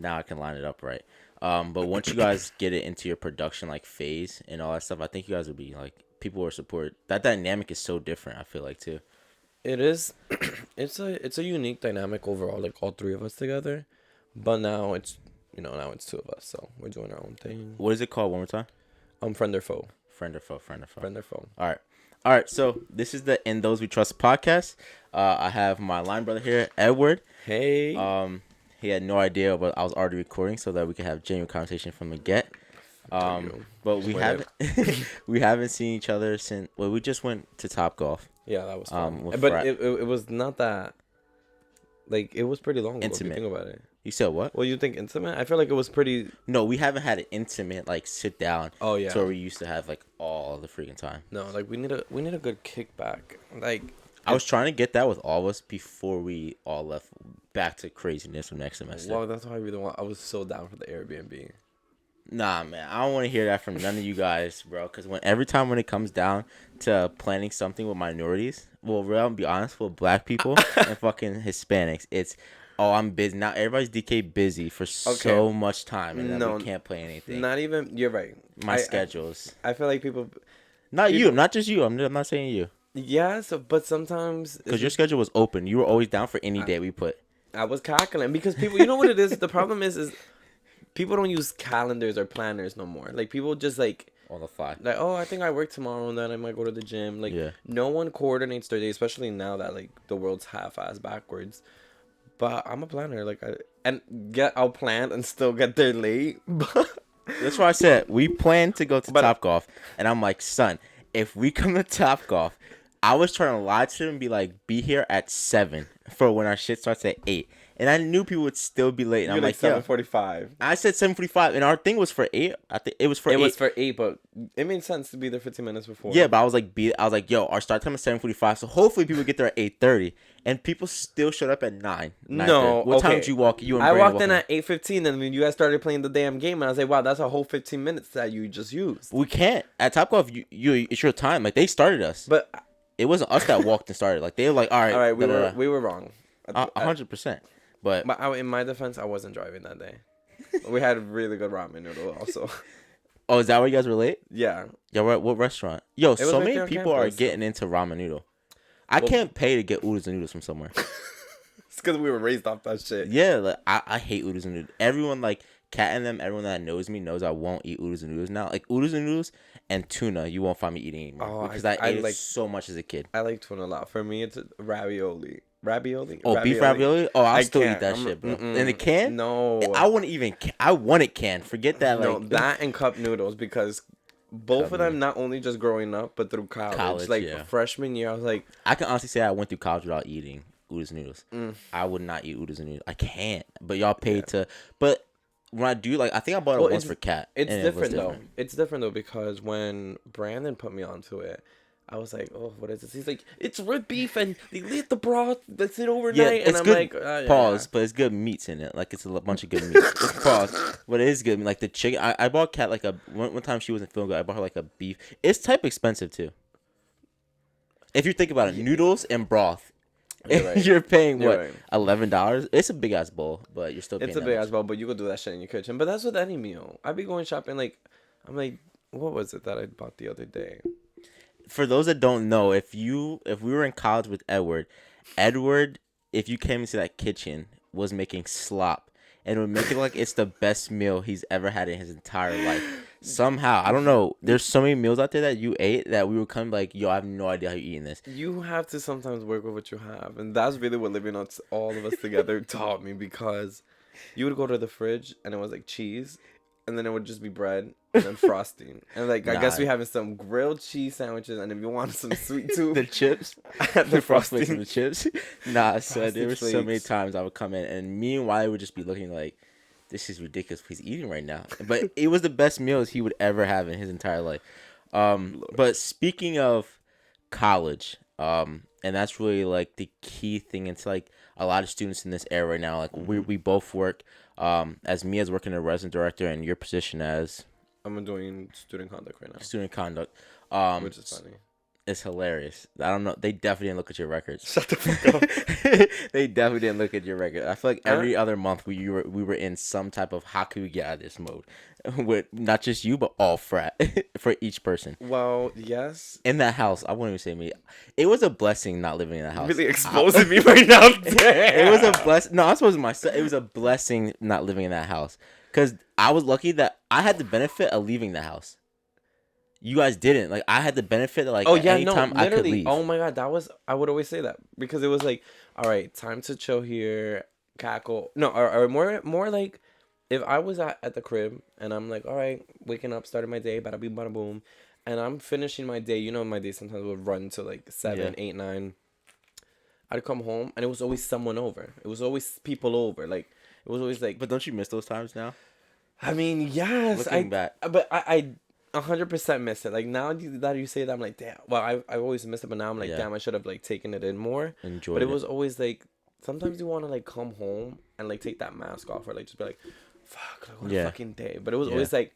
now I can line it up right. But once you guys get it into your production like phase and all that stuff, I think you guys will be like people will support. That dynamic is so different. I feel like too. It is. It's a unique dynamic overall, like all three of us together. But now it's now it's two of us, so we're doing our own thing. What is it called? One more time. Friend or foe. Friend or foe. Friend or foe. Friend or foe. All right. All right. So this is the In Those We Trust podcast. I have my line brother here, Edward. Hey. He had no idea, but I was already recording so that we could have genuine conversation from the get. But we haven't we haven't seen each other since. Well, we just went to Top Golf. Yeah, that was fun. But it was not that. Like, it was pretty long ago. Intimate. If you think about it. You said what? Well, you think intimate? I feel like it was pretty. No, we haven't had an intimate like sit down. Oh yeah. To where we used to have like all the freaking time. No, like we need a good kickback. Like I was trying to get that with all of us before we all left back to craziness from next semester. Wow, that's why I was so down for the Airbnb. Nah, man, I don't want to hear that from none of you guys, bro. Because every time when it comes down to planning something with minorities, well, real, I'll be honest, with black people and fucking Hispanics, it's I'm busy now. Everybody's DK busy for so much time, and then we can't play anything. Not even. You're right. My schedules. I feel like people. Not just you. I'm not saying you. Yeah, but sometimes because your schedule was open, you were always down for any day we put. I was cackling because people. You know what it is? The problem is people don't use calendars or planners no more. Like people just like on the fly. Like, oh, I think I work tomorrow and then I might go to the gym. Like, no one coordinates their day, especially now that like the world's half-ass backwards. But I'm a planner, like I'll plan and still get there late. That's why I said we plan to go to Top Golf, and I'm like, son, if we come to Top Golf, I was trying to lie to him and be like, be here at 7 for when our shit starts at 8. And I knew people would still be late. And I'm like 7:45. I said 7:45, and our thing was for 8. I think it was for 8. It was for 8, but it made sense to be there 15 minutes before. Yeah, but I was like, yo, our start time is 7:45, so hopefully people get there at 8:30. And people still showed up at 9. No, what time did you walk? I walked in at 8:15, and when you guys started playing the damn game, and I was like, wow, that's a whole 15 minutes that you just used. We can't at Top Golf. It's your time. Like they started us, but it wasn't us that walked and started. Like they were like, all right, we were wrong. 100%. But in my defense, I wasn't driving that day. We had really good ramen noodle also. Oh, is that where you guys were late? Yeah. Yeah, what restaurant? Yo, so many people are getting into ramen noodle. I can't pay to get oodles and noodles from somewhere. It's because we were raised off that shit. Yeah, like, I hate oodles and noodles. Everyone, like, Kat and them, everyone that knows me knows I won't eat oodles and noodles now. Like, oodles and noodles and tuna, you won't find me eating anymore. Because I ate it so much as a kid. I like tuna a lot. For me, it's ravioli. Ravioli? Oh, beef ravioli? Oh, I'll still eat that shit, bro. In the can? No. I wouldn't even... I want it can. Forget that, like... No, that and cup noodles, because both of them, not only just growing up, but through college. Like, freshman year, I was like... I can honestly say I went through college without eating oodles and noodles. I would not eat oodles and noodles. I can't. But y'all paid to... But when I do, like, I think I bought it once for Kat. It's different, though. It's different, though, because when Brandon put me onto it, I was like, oh, what is this? He's like, it's rib beef and they leave the broth that's it overnight. Yeah, and I'm good, like, pause, but it's good meats in it. Like, it's a bunch of good meats. Pause. But it is good. Like, the chicken, I bought Kat, like, one time she wasn't feeling good, I bought her, like, a beef. It's type expensive, too. If you think about it, noodles and broth. You're paying, $11? It's a big-ass bowl, but you're still paying It's a big-ass bowl, but you could do that shit in your kitchen. But that's with any meal. I be going shopping, like, I'm like, what was it that I bought the other day? For those that don't know, if we were in college with Edward, if you came into that kitchen, was making slop and would make it like it's the best meal he's ever had in his entire life. Somehow, I don't know. There's so many meals out there that you ate that we would come like, yo, I have no idea how you're eating this. You have to sometimes work with what you have, and that's really what living on all of us together taught me, because you would go to the fridge and it was like cheese. And then it would just be bread and then frosting. And like, I guess we having some grilled cheese sandwiches. And if you want some sweet tooth, the chips, the frosting, and the chips. Nah, so there were so many times I would come in, and me and Wiley would just be looking like, this is ridiculous. He's eating right now. But it was the best meals he would ever have in his entire life. But speaking of college, and that's really like the key thing. It's like a lot of students in this era right now. Like we both work. As me as working as a resident director, and your position as I'm doing student conduct right now. Student conduct, which is funny. It's hilarious. I don't know. They definitely didn't look at your records. Shut the fuck up. They definitely didn't look at your record. I feel like every other month we were in some type of how could we get out of this mode, with not just you but all frat for each person. Well, yes. In that house, I wouldn't even say me. It was a blessing not living in that house. Really exposing me right now. It was a blessing. No, I suppose myself. It was a blessing not living in that house because I was lucky that I had the benefit of leaving the house. You guys didn't. Like, I had the benefit of, like, anytime I could leave. Oh my god, I would always say that because it was like, all right, time to chill here, cackle. No, or more like, if I was at the crib and I'm like, all right, waking up, starting my day, bada bing, bada boom, and I'm finishing my day. You know, my day sometimes would run to like 7, 8, 9. I'd come home and it was always someone over. It was always people over. Like, it was always like. But don't you miss those times now? I mean, yes. Looking back. But I 100% miss it. Like, now that you say that, I'm like, damn. Well, I always miss it, but now I'm like, damn, I should have like taken it in more. Enjoyed But it was always like, sometimes you want to like come home and like take that mask off or like just be like, fuck, like, what a fucking day. But it was always like,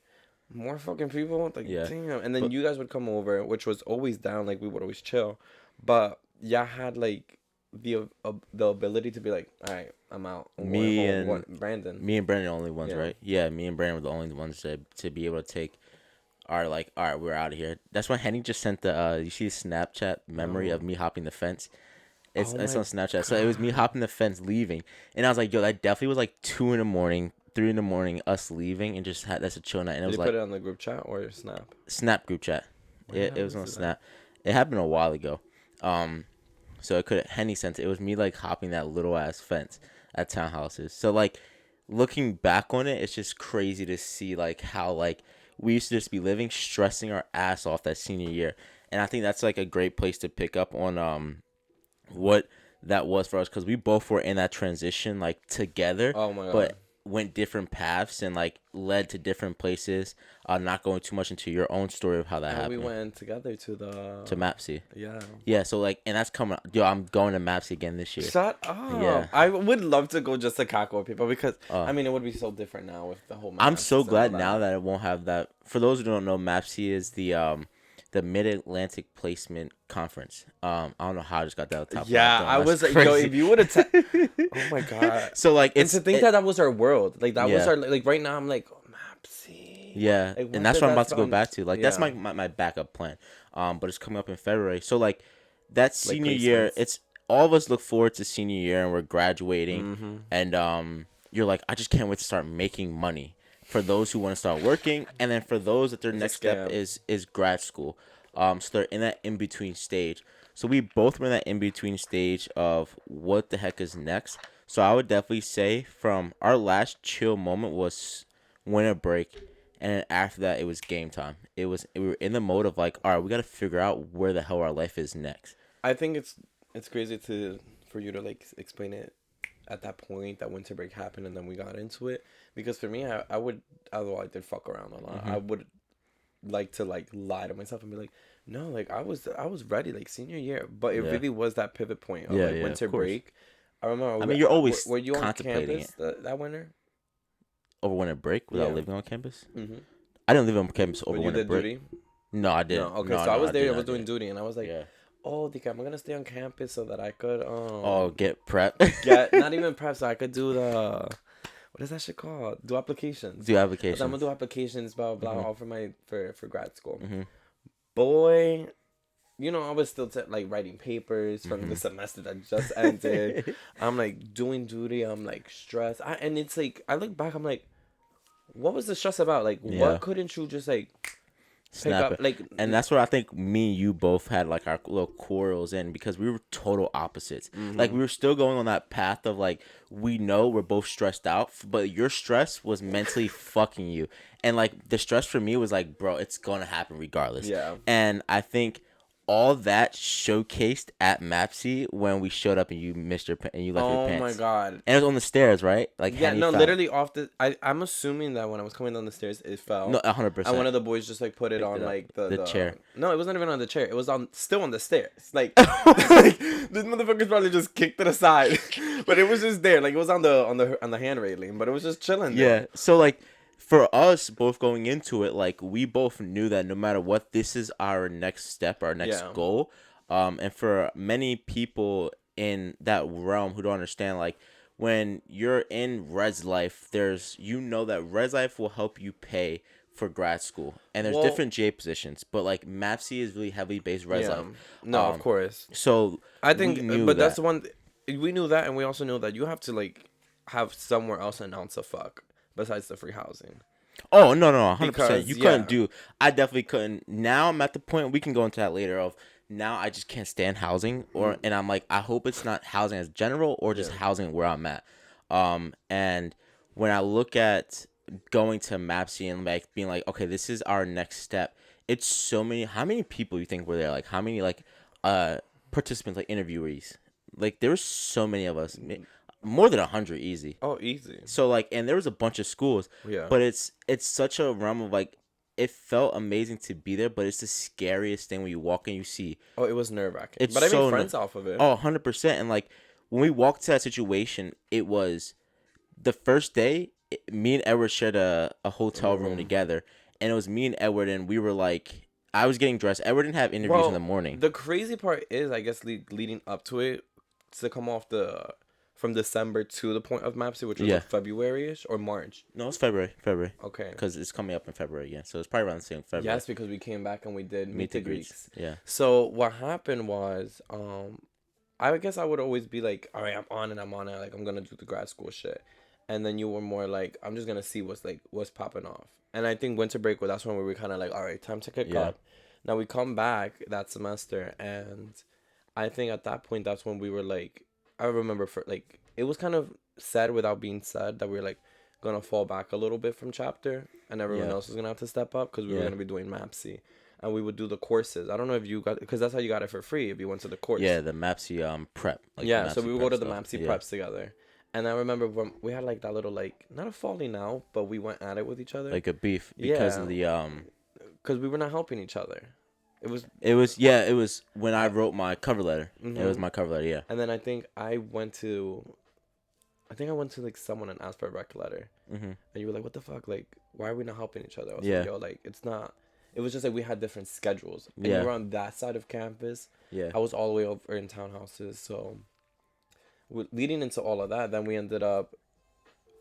more fucking people. Like, damn. And then you guys would come over, which was always down. Like, we would always chill. But y'all had like the ability to be like, all right, I'm out. Brandon. Me and Brandon are the only ones, right? Yeah, me and Brandon were the only ones to be able to take. Are like, all right, we're out of here. That's when Henny just sent the you see the Snapchat memory of me hopping the fence. It's on Snapchat. God. So it was me hopping the fence leaving, and I was like, yo, that definitely was like 2 a.m, 3 a.m, us leaving, and just had that's a chill night. And it was like, put it on the group chat or Snap? Snap group chat. It was on Snap. It happened a while ago. So it could Henny sent it. It was me like hopping that little ass fence at townhouses. So like looking back on it, it's just crazy to see like how like we used to just be living, stressing our ass off that senior year. And I think that's like a great place to pick up on what that was for us, because we both were in that transition like together. Oh my god. But went different paths and like led to different places. Not going too much into your own story of how that happened. We went together to MAPC. Yeah. So like, and that's coming. Yo, I'm going to MAPC again this year. Shut up. Yeah. I would love to go just to cackle with people because I mean it would be so different now with the whole. I'm so glad now that it won't have that. For those who don't know, MAPC is the Mid-Atlantic Placement Conference. I don't know how I just got that on top. Yeah, I was like, yo, if you would have. Oh my god. So like, it's to think that was our world. Like that was our like right now. I'm like, oh, MAPC. Yeah, like, and that's what I'm about to go back to. Like that's my backup plan. But it's coming up in February. So like that senior year, it's all of us look forward to senior year and we're graduating, and you're like, I just can't wait to start making money. For those who want to start working, and then for those that their next step is grad school. So they're in that in-between stage. So we both were in that in-between stage of what the heck is next. So I would definitely say from our last chill moment was winter break, and then after that it was game time. We were in the mode of like, all right, we got to figure out where the hell our life is next. I think it's crazy for you to like explain it at that point that winter break happened and then we got into it, because for me I would, although I did fuck around a lot, I would like to like lie to myself and be like, no, like I was ready like senior year, but it really was that pivot point of like winter break. I remember. I mean, you're always were you on contemplating campus that winter? Over winter break without living on campus? I didn't live on campus over winter break. Duty? No, I didn't. No, okay, so I was there. I was doing duty, and I was like, oh, I'm gonna stay on campus so that I could get prep. Get not even prep, so I could do the what is that shit called? Do applications. I'm gonna do applications, blah blah blah, all for grad school. Boy, you know I was still like writing papers from the semester that just ended. I'm like doing duty. I'm like stressed. And it's like I look back. I'm like, what was the stress about? Like, what couldn't you just like snap it? Like, and that's what I think me and you both had like our little quarrels in, because we were total opposites. Like we were still going on that path of like, we know we're both stressed out, but your stress was mentally fucking you, and like the stress for me was like, bro, it's gonna happen regardless. And I think all that showcased at MAPC when we showed up and you missed your and you left your pants. Oh my god! And it was on the stairs, right? Like literally off the. I'm assuming that when I was coming down the stairs, it fell. No, 100%. And one of the boys just like put it on like the chair. No, it wasn't even on the chair. It was still on the stairs. Like, like this motherfuckers probably just kicked it aside, but it was just there. Like it was on the hand railing, but it was just chilling there. Yeah. So like, for us both going into it, like we both knew that no matter what, this is our next step, our next Yeah. goal. And for many people in that realm who don't understand, like when you're in res life, there's that res life will help you pay for grad school, and there's Well, different GA positions, but like MAPC is really heavily based res yeah. life. No, of course. So I we think, knew but that's that. the one. We knew that, and we also knew that you have to like have somewhere else an ounce of fuck besides the free housing. Oh no, 100%. Because You couldn't yeah, do. I definitely couldn't. Now I'm at the point we can go into that later. Of now I just can't stand housing, and I'm like I hope it's not housing as general or just yeah, housing where I'm at. And when I look at going to MAPC and like being like, okay, this is our next step. It's so many. How many people you think were there? Like how many participants, like interviewees? Like there were so many of us, more than 100 easy. oh, easy. So like, and there was a bunch of schools, Yeah. but it's such a realm of like, it felt amazing to be there, but it's the scariest thing when you walk and you see. Oh, it was nerve wracking. It's But I made so friends off of it. oh 100%. And like when we walked to that situation, it was the first day. Me and Edward shared a hotel room together, and it was me and Edward, and we were like, I was getting dressed. Edward didn't have interviews in the morning. The crazy part is, I guess, leading up to it, to come off from December to the point of MAPSI, which was like February-ish or March. No, it's February. Okay. Because it's coming up in February again, so it's probably around the same February. Yes, because we came back and we did meet the Greeks. Yeah. So what happened was, I guess I would always be like, all right, I'm on it. Like I'm gonna do the grad school shit, and then you were more like, I'm just gonna see what's popping off. And I think winter break, well, that's when we were kind of like, all right, time to kick up. Now we come back that semester, and I think at that point that's when we were like, I remember for like it was kind of said without being said that we were like gonna fall back a little bit from chapter, and everyone else was gonna have to step up because we were gonna be doing MAPSI. And we would do the courses. I don't know if you got, because that's how you got it for free if you went to the course. Yeah, the MAPSI prep. Like yeah, so we would go to the MAPSI preps together. And I remember when we had like that little like not a falling out, but we went at it with each other. Like a beef because of the because we were not helping each other. It was when I wrote my cover letter. Mm-hmm. It was my cover letter, yeah. And then I think I went to like someone and asked for a rec letter. Mm-hmm. And you were like, what the fuck? Like, why are we not helping each other? I was like, yo, like it's not. It was just like we had different schedules. And you were on that side of campus. Yeah. I was all the way over in townhouses. So leading into all of that, then we ended up.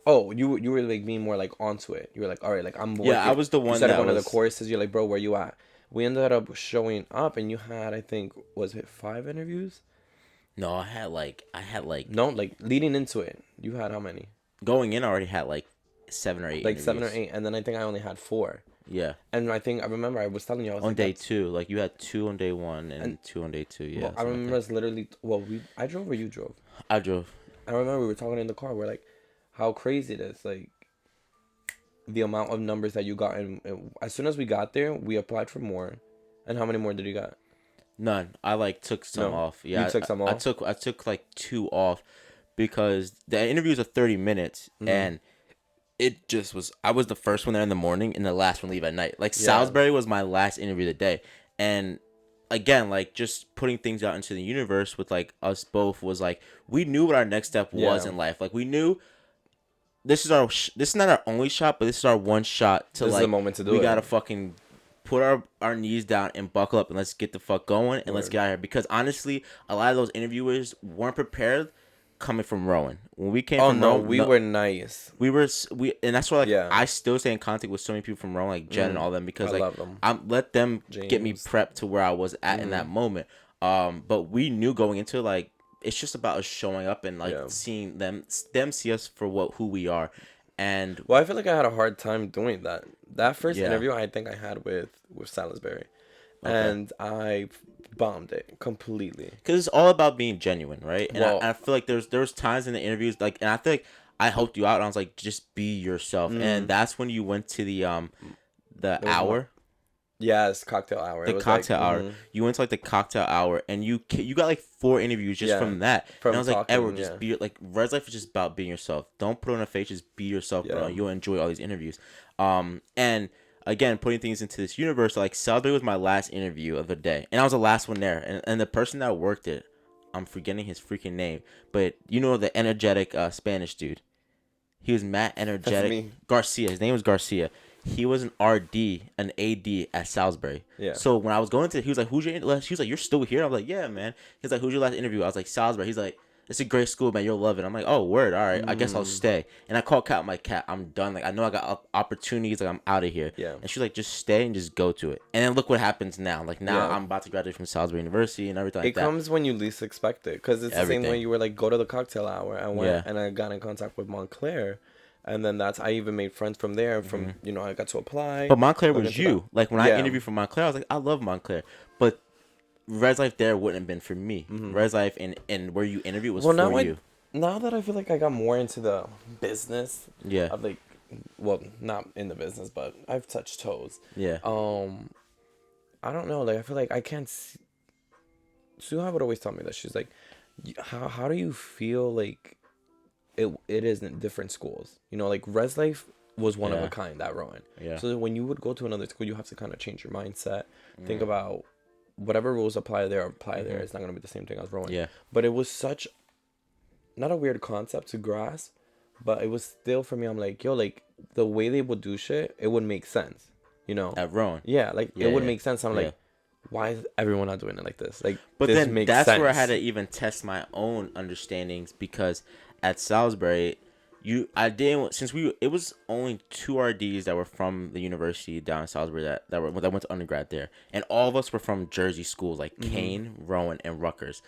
Oh, you were like being more like onto it. You were like, all right, like I'm. Working. Yeah, I was the one. You started one of the courses. You're like, bro, where you at? We ended up showing up, and you had, I think, was it 5 interviews? No, I had like. No, like leading into it, you had how many? Going in, I already had like 7 or 8. Like interviews. 7 or 8, and then I think I only had 4. Yeah. And I remember I was telling you I was on like, day 2, like you had 2 on day 1 and 2 on day 2. Yeah. Well, I remember us literally. Well, I drove or you drove? I drove. I remember we were talking in the car. We're like, how crazy it is, like the amount of numbers that you got. And as soon as we got there, we applied for more. And how many more did you got? None. I like took some off. Yeah, you took some off. I took like 2 off because the interviews are 30 minutes and. It just was. I was the first one there in the morning and the last one leave at night. Like Salisbury was my last interview of the day, and again, like just putting things out into the universe with like us both was like we knew what our next step was in life. Like we knew this is this is not our only shot, but this is our one shot to this like. Is the moment to do we it. gotta fucking put our knees down and buckle up and let's get the fuck going and let's get out of here. Because honestly, a lot of those interviewers weren't prepared. Coming from Rowan, when we came from Rowan, we were nice. And that's why like I still stay in contact with so many people from Rowan, like Jen and all them, because I love them. Let them get me prepped to where I was at in that moment. But we knew going into like it's just about us showing up and like seeing them see us for who we are. And I feel like I had a hard time doing that. That first interview I think I had with Salisbury, and I bombed it completely because it's all about being genuine, right? And I feel like there was times in the interviews like, and I feel like I helped you out and I was like, just be yourself. And that's when you went to the hour. Yes, cocktail hour. The cocktail hour. You went to like the cocktail hour and you got like 4 interviews just from that. And I was like, Edward, just be like res life is just about being yourself. Don't put on a face, just be yourself, bro. You'll enjoy all these interviews. And again, putting things into this universe, like Salisbury was my last interview of the day, and I was the last one there. And the person that worked it, I'm forgetting his freaking name, but you know the energetic Spanish dude. He was mad energetic. That's me. Garcia. His name was Garcia. He was an RD, an AD at Salisbury. Yeah. So when I was going to, he was like, "Who's your last?" He was like, "You're still here." I was like, "Yeah, man." He's like, "Who's your last interview?" I was like, "Salisbury." He's like, "It's a great school, man. You'll love it." I'm like, "Oh, word. All right. I guess I'll stay." And I called Kat. I'm like, "Kat, I'm done. Like, I know I got opportunities. Like, I'm out of here." Yeah. And she's like, "Just stay and just go to it." And then look what happens now. Like now, I'm about to graduate from Salisbury University and everything like It that. comes when you least expect it, because it's the same way you were like, go to the cocktail hour. I went and I got in contact with Montclair. And then I even made friends from there. From I got to apply. But Montclair was you. Like when I interviewed for Montclair, I was like, I love Montclair. But Res Life there wouldn't have been for me. Res Life and where you interview was for you. Now that I feel like I got more into the business. Yeah. Of like, well, not in the business, but I've touched toes. Yeah. I don't know. Like I feel like I can't. Suha would always tell me that she's like, how do you feel like it is in different schools? Like Res Life was one of a kind at Rowan. Yeah. So when you would go to another school, you have to kind of change your mindset. Think about whatever rules apply there. It's not gonna be the same thing as Rowan. Yeah. But it was such not a weird concept to grasp, but it was still for me. I'm like, yo, like the way they would do shit, it would make sense. At Rowan. Yeah, like it would make sense. I'm like, why is everyone not doing it like this? Like, but this then makes that's sense. where I had to even test my own understandings, because at Salisbury, it was only 2 RDs that were from the university down in Salisbury that went to undergrad there, and all of us were from Jersey schools like Kane, Rowan, and Rutgers,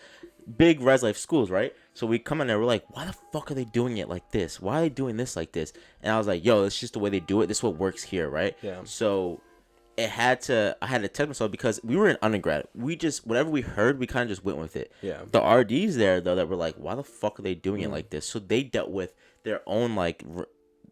big Res Life schools, right? So we come in there, we're like, why the fuck are they doing it like this? Why are they doing this like this? And I was like, yo, it's just the way they do it. This is what works here, right? Yeah. So I had to test myself, because we were in undergrad. We just, whatever we heard, we kind of just went with it. Yeah. The RDs there, though, that were like, why the fuck are they doing it like this? So they dealt with their own, like,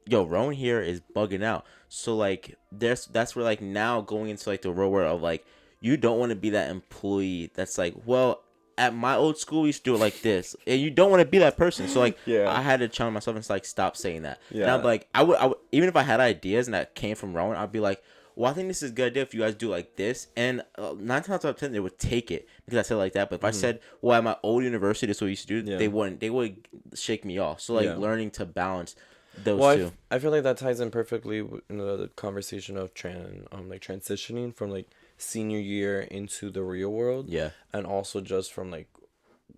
yo, Rowan here is bugging out. So, like, that's where, like, now going into, like, the real world of, like, you don't want to be that employee that's like, well, at my old school, we used to do it like this. And you don't want to be that person. So, like, I had to challenge myself and, like, stop saying that. Yeah. And I'm like, I would, even if I had ideas and that came from Rowan, I'd be like, well, I think this is a good idea if you guys do like this. And 9 times out of 10, they would take it because I said it like that. But if I said, well, at my old university, this is what we used to do, they wouldn't. They would shake me off. So, like, learning to balance those two. I feel like that ties in perfectly in the conversation of transitioning from, like, senior year into the real world. Yeah. And also just from, like,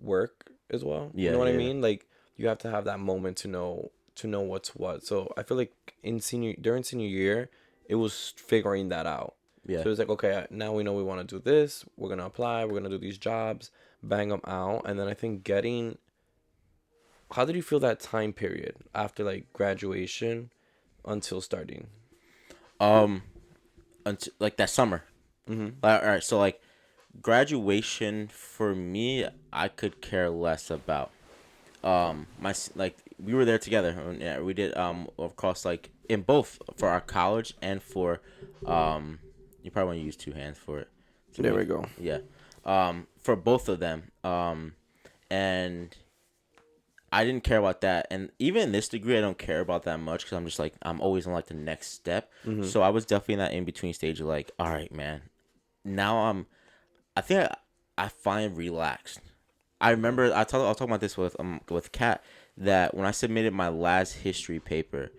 work as well. Yeah, you know what I mean? Like, you have to have that moment to know what's what. So, I feel like during senior year, it was figuring that out. Yeah. So it was like, okay, now we know we want to do this. We're going to apply. We're going to do these jobs, bang them out. And then I think how did you feel that time period after, like, graduation until starting? Until, like, that summer. Mm-hmm. All right. So, like, graduation for me, I could care less about. We were there together. Yeah, we did, of course, like, in both for our college and for, you probably want to use 2 hands for it. There we go. Yeah. For both of them. And I didn't care about that. And even in this degree, I don't care about that much, because I'm just like, I'm always on, like, the next step. Mm-hmm. So I was definitely in that in-between stage of, like, all right, man. Now I think I finally relaxed. I remember I was talking about this with Kat, that when I submitted my last history paper,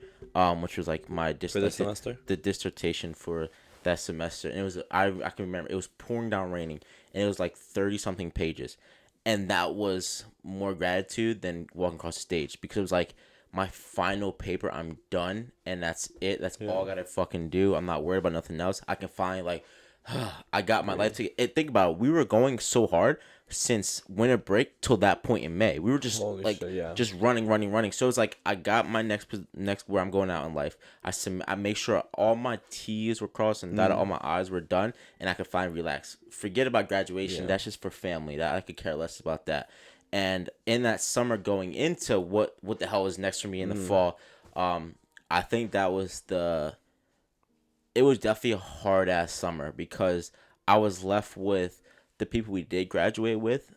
which was like my semester, the dissertation for that semester, and it was I can remember it was pouring down raining, and it was like 30-something pages, and that was more gratitude than walking across the stage, because it was like my final paper. I'm done, and that's it. That's all I gotta fucking do. I'm not worried about nothing else. I can finally, like, I got my life together. Think about it. We were going so hard since winter break till that point in May. We were just just running. So it's like I got my next where I'm going out in life. I make sure all my T's were crossed and that all my I's were done, and I could finally relax. Forget about graduation. That's just for family. That I could care less about that. And in that summer going into what the hell is next for me in the fall, I think that was it was definitely a hard ass summer, because I was left with the people we did graduate with,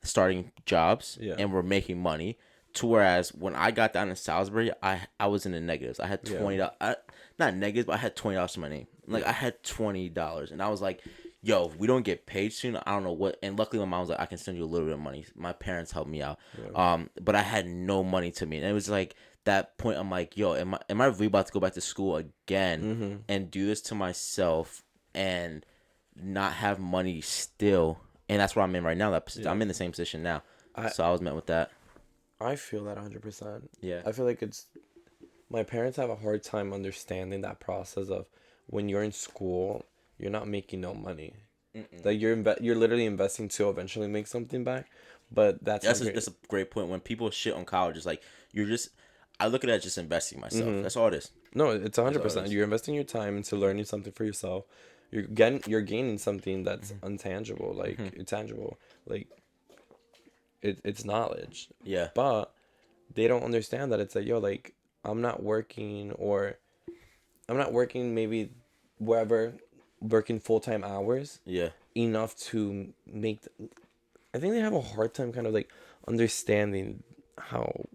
starting jobs and were making money. To whereas when I got down in Salisbury, I was in the negatives. I had $20, not negatives, but I had $20 in my name. Like I had $20, and I was like, yo, if we don't get paid soon, I don't know what. And luckily, my mom was like, I can send you a little bit of money. My parents helped me out. Yeah. But I had no money to me, and it was like that point, I'm like, yo, am I really about to go back to school again Mm-hmm. and do this to myself and not have money still? And that's where I'm in right now. Yeah. I'm in the same position now. I So I was met with that. I feel that 100%. Yeah. I feel like it's my parents have a hard time understanding that process of when you're in school, you're not making no money. Like you're literally investing to eventually make something back, but That's a great point. When people shit on college, it's like you're just. I look at it as just investing myself. Mm-hmm. That's all it is. No, it's That's all it 100%. is. You're investing your time into learning something for yourself. You're gaining something that's untangible, like intangible, like it's knowledge. Yeah. But they don't understand that it's like, yo, like I'm not working maybe wherever working full-time hours Yeah. enough to make I think they have a hard time kind of like understanding how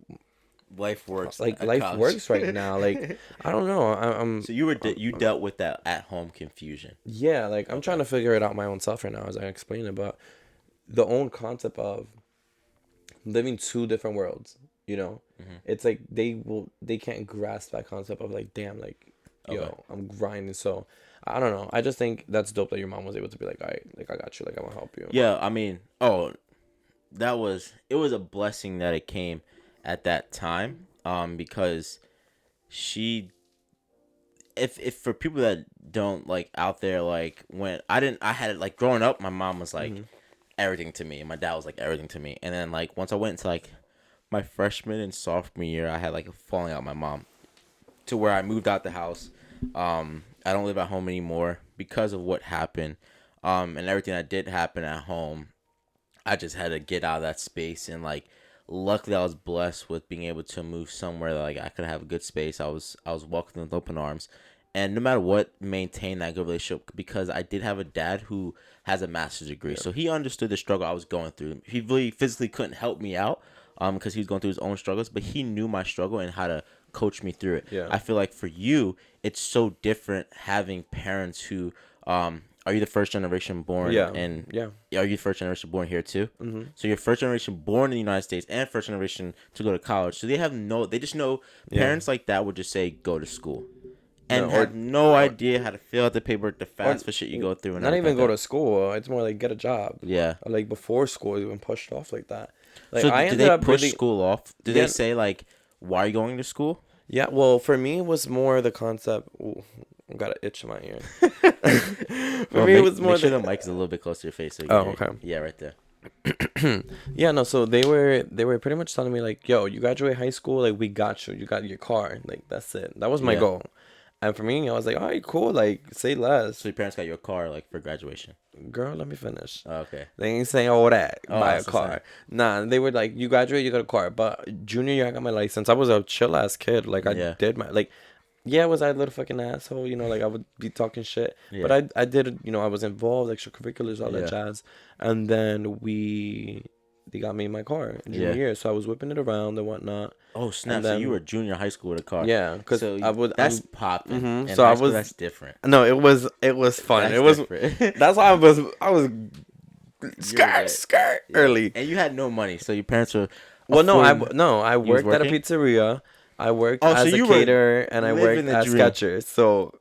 Life works. like at life college. works right now. Like I don't know. I'm So you dealt with that at home confusion. yeah, like I'm trying to figure it out my own self right now as I explain it, but the own concept of living two different worlds, you know, it's like they can't grasp that concept of like, damn, like, yo, I'm grinding. So I don't know. I just think that's dope that your mom was able to be like, all right, like I got you, like I want to help you. Yeah, I mean, it was a blessing that it came at that time, because she, if for people that don't like out there, like when I had it like growing up, my mom was like everything to me, and my dad was like everything to me, and then like once I went into like my freshman and sophomore year, I had like a falling out with my mom, to where I moved out the house. I don't live at home anymore because of what happened, and everything that did happen at home. I just had to get out of that space, and like luckily I was blessed with being able to move somewhere that like I could have a good space. I was welcomed with open arms, and no matter what, maintain that good relationship, because I did have a dad who has a master's degree, so he understood the struggle I was going through. He really physically couldn't help me out, because he was going through his own struggles, but he knew my struggle and how to coach me through it. Yeah. I feel like for you, it's so different having parents who are you the first generation born? Yeah. And Yeah. are you first generation born here too? Mm-hmm. So you're first generation born in the United States and first generation to go to college. So they just know parents like that would just say go to school, and have no idea how to fill out the paperwork, the FAFSA shit you go through, and not even go to school. It's more like get a job. Yeah. Like before school, even pushed off like that. Like So I did ended they up push really, school off? Did they say like, why are you going to school? yeah. Well, for me, it was more the concept. Ooh, I got an itch in my ear. For me, it was more. Make sure the mic is a little bit closer to your face. So okay. Yeah, right there. Yeah, no. So they were pretty much telling me like, yo, you graduate high school, like we got you. You got your car. Like that's it. That was my goal. And for me, I was like, all right, cool. Like, say less. So your parents got you a car, like, for graduation? Girl, let me finish. Oh, okay. They ain't saying all that. Buy a car. Saying. Nah, they were like, you graduate, you got a car. But junior year, I got my license. I was a chill-ass kid. Like, I did my, like, yeah, was I a little fucking asshole? You know, like, I would be talking shit. Yeah. But I did, you know, I was involved, extracurriculars, all that jazz. And then they got me in my car in junior year. So I was whipping it around and whatnot. Oh, snap. So you were junior high school with a car. Yeah. Because so that's popping. Mm-hmm. So that's different. No, it was fun. That's why I was skirt early. And you had no money. So your parents were. Well, I worked at a pizzeria. I worked as a caterer and I worked at Skechers. So,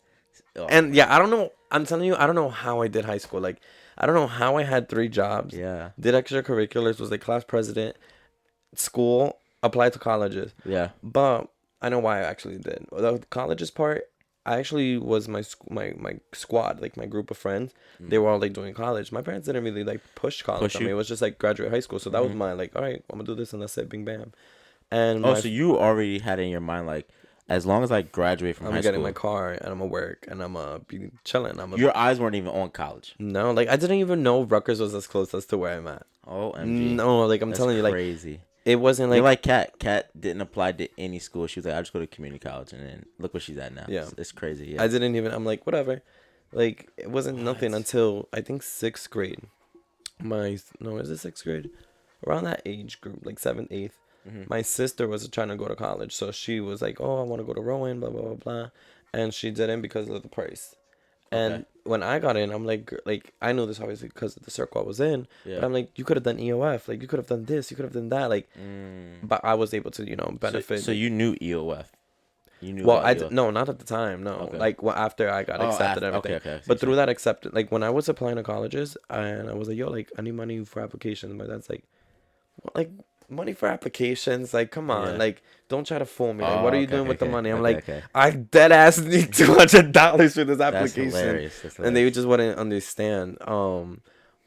and yeah, I don't know. I'm telling you, I don't know how I did high school. Like, I don't know how I had 3 jobs. Yeah. Did extracurriculars, was like class president, school, applied to colleges. Yeah. But I know why I actually did. The colleges part, I actually was my squad, like my group of friends. They were all like doing college. My parents didn't really like push college on me. It was just like graduate high school. So that was my like, all right, I'm gonna do this and that's it, bing bam. And so you already had in your mind like, as long as I graduate from high school, I'm getting my car and I'm gonna work and I'm gonna be chilling. Your eyes weren't even on college. No, like I didn't even know Rutgers was as close as to where I'm at. OMG. No, like I'm telling you, like crazy. It wasn't like you're like Kat. Kat didn't apply to any school. She was like, I just go to community college, and then look where she's at now. Yeah, it's crazy. Yeah. I didn't even. I'm like whatever. Like it wasn't nothing until I think 6th grade. Is it 6th grade? Around that age group, like 7th, 8th. Mm-hmm. My sister was trying to go to college, so she was like, "Oh, I want to go to Rowan, blah blah blah blah," and she didn't because of the price. And when I got in, I'm like, I know this obviously because of the circle I was in. Yeah. But I'm like, you could have done EOF. Like, you could have done this. You could have done that. Like, but I was able to, benefit. So you knew EOF. You knew Well, about EOF. no, not at the time. No, Okay. like after I got accepted, and everything. Okay. But through that acceptance, like when I was applying to colleges, and I was like, yo, like I need money for applications. My dad's like money for applications. Like, come on, like don't try to fool me. Like, what are you doing with the money? I'm like, I dead ass need $200 for this application. That's hilarious. And they just wouldn't understand.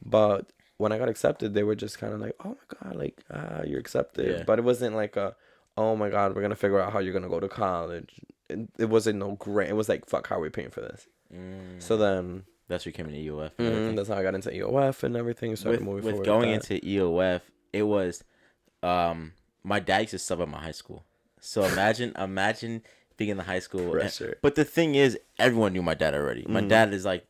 But when I got accepted, they were just kind of like, oh my god, like you're accepted. Yeah. But it wasn't like oh my god, we're gonna figure out how you're gonna go to college. It wasn't no grant. It was like, fuck, how are we paying for this? So then that's what came into EOF. That's how I got into EOF and everything. Started moving forward. With going into EOF, it was my dad used to sub at my high school. So imagine being in the high school. But the thing is, everyone knew my dad already. My dad is like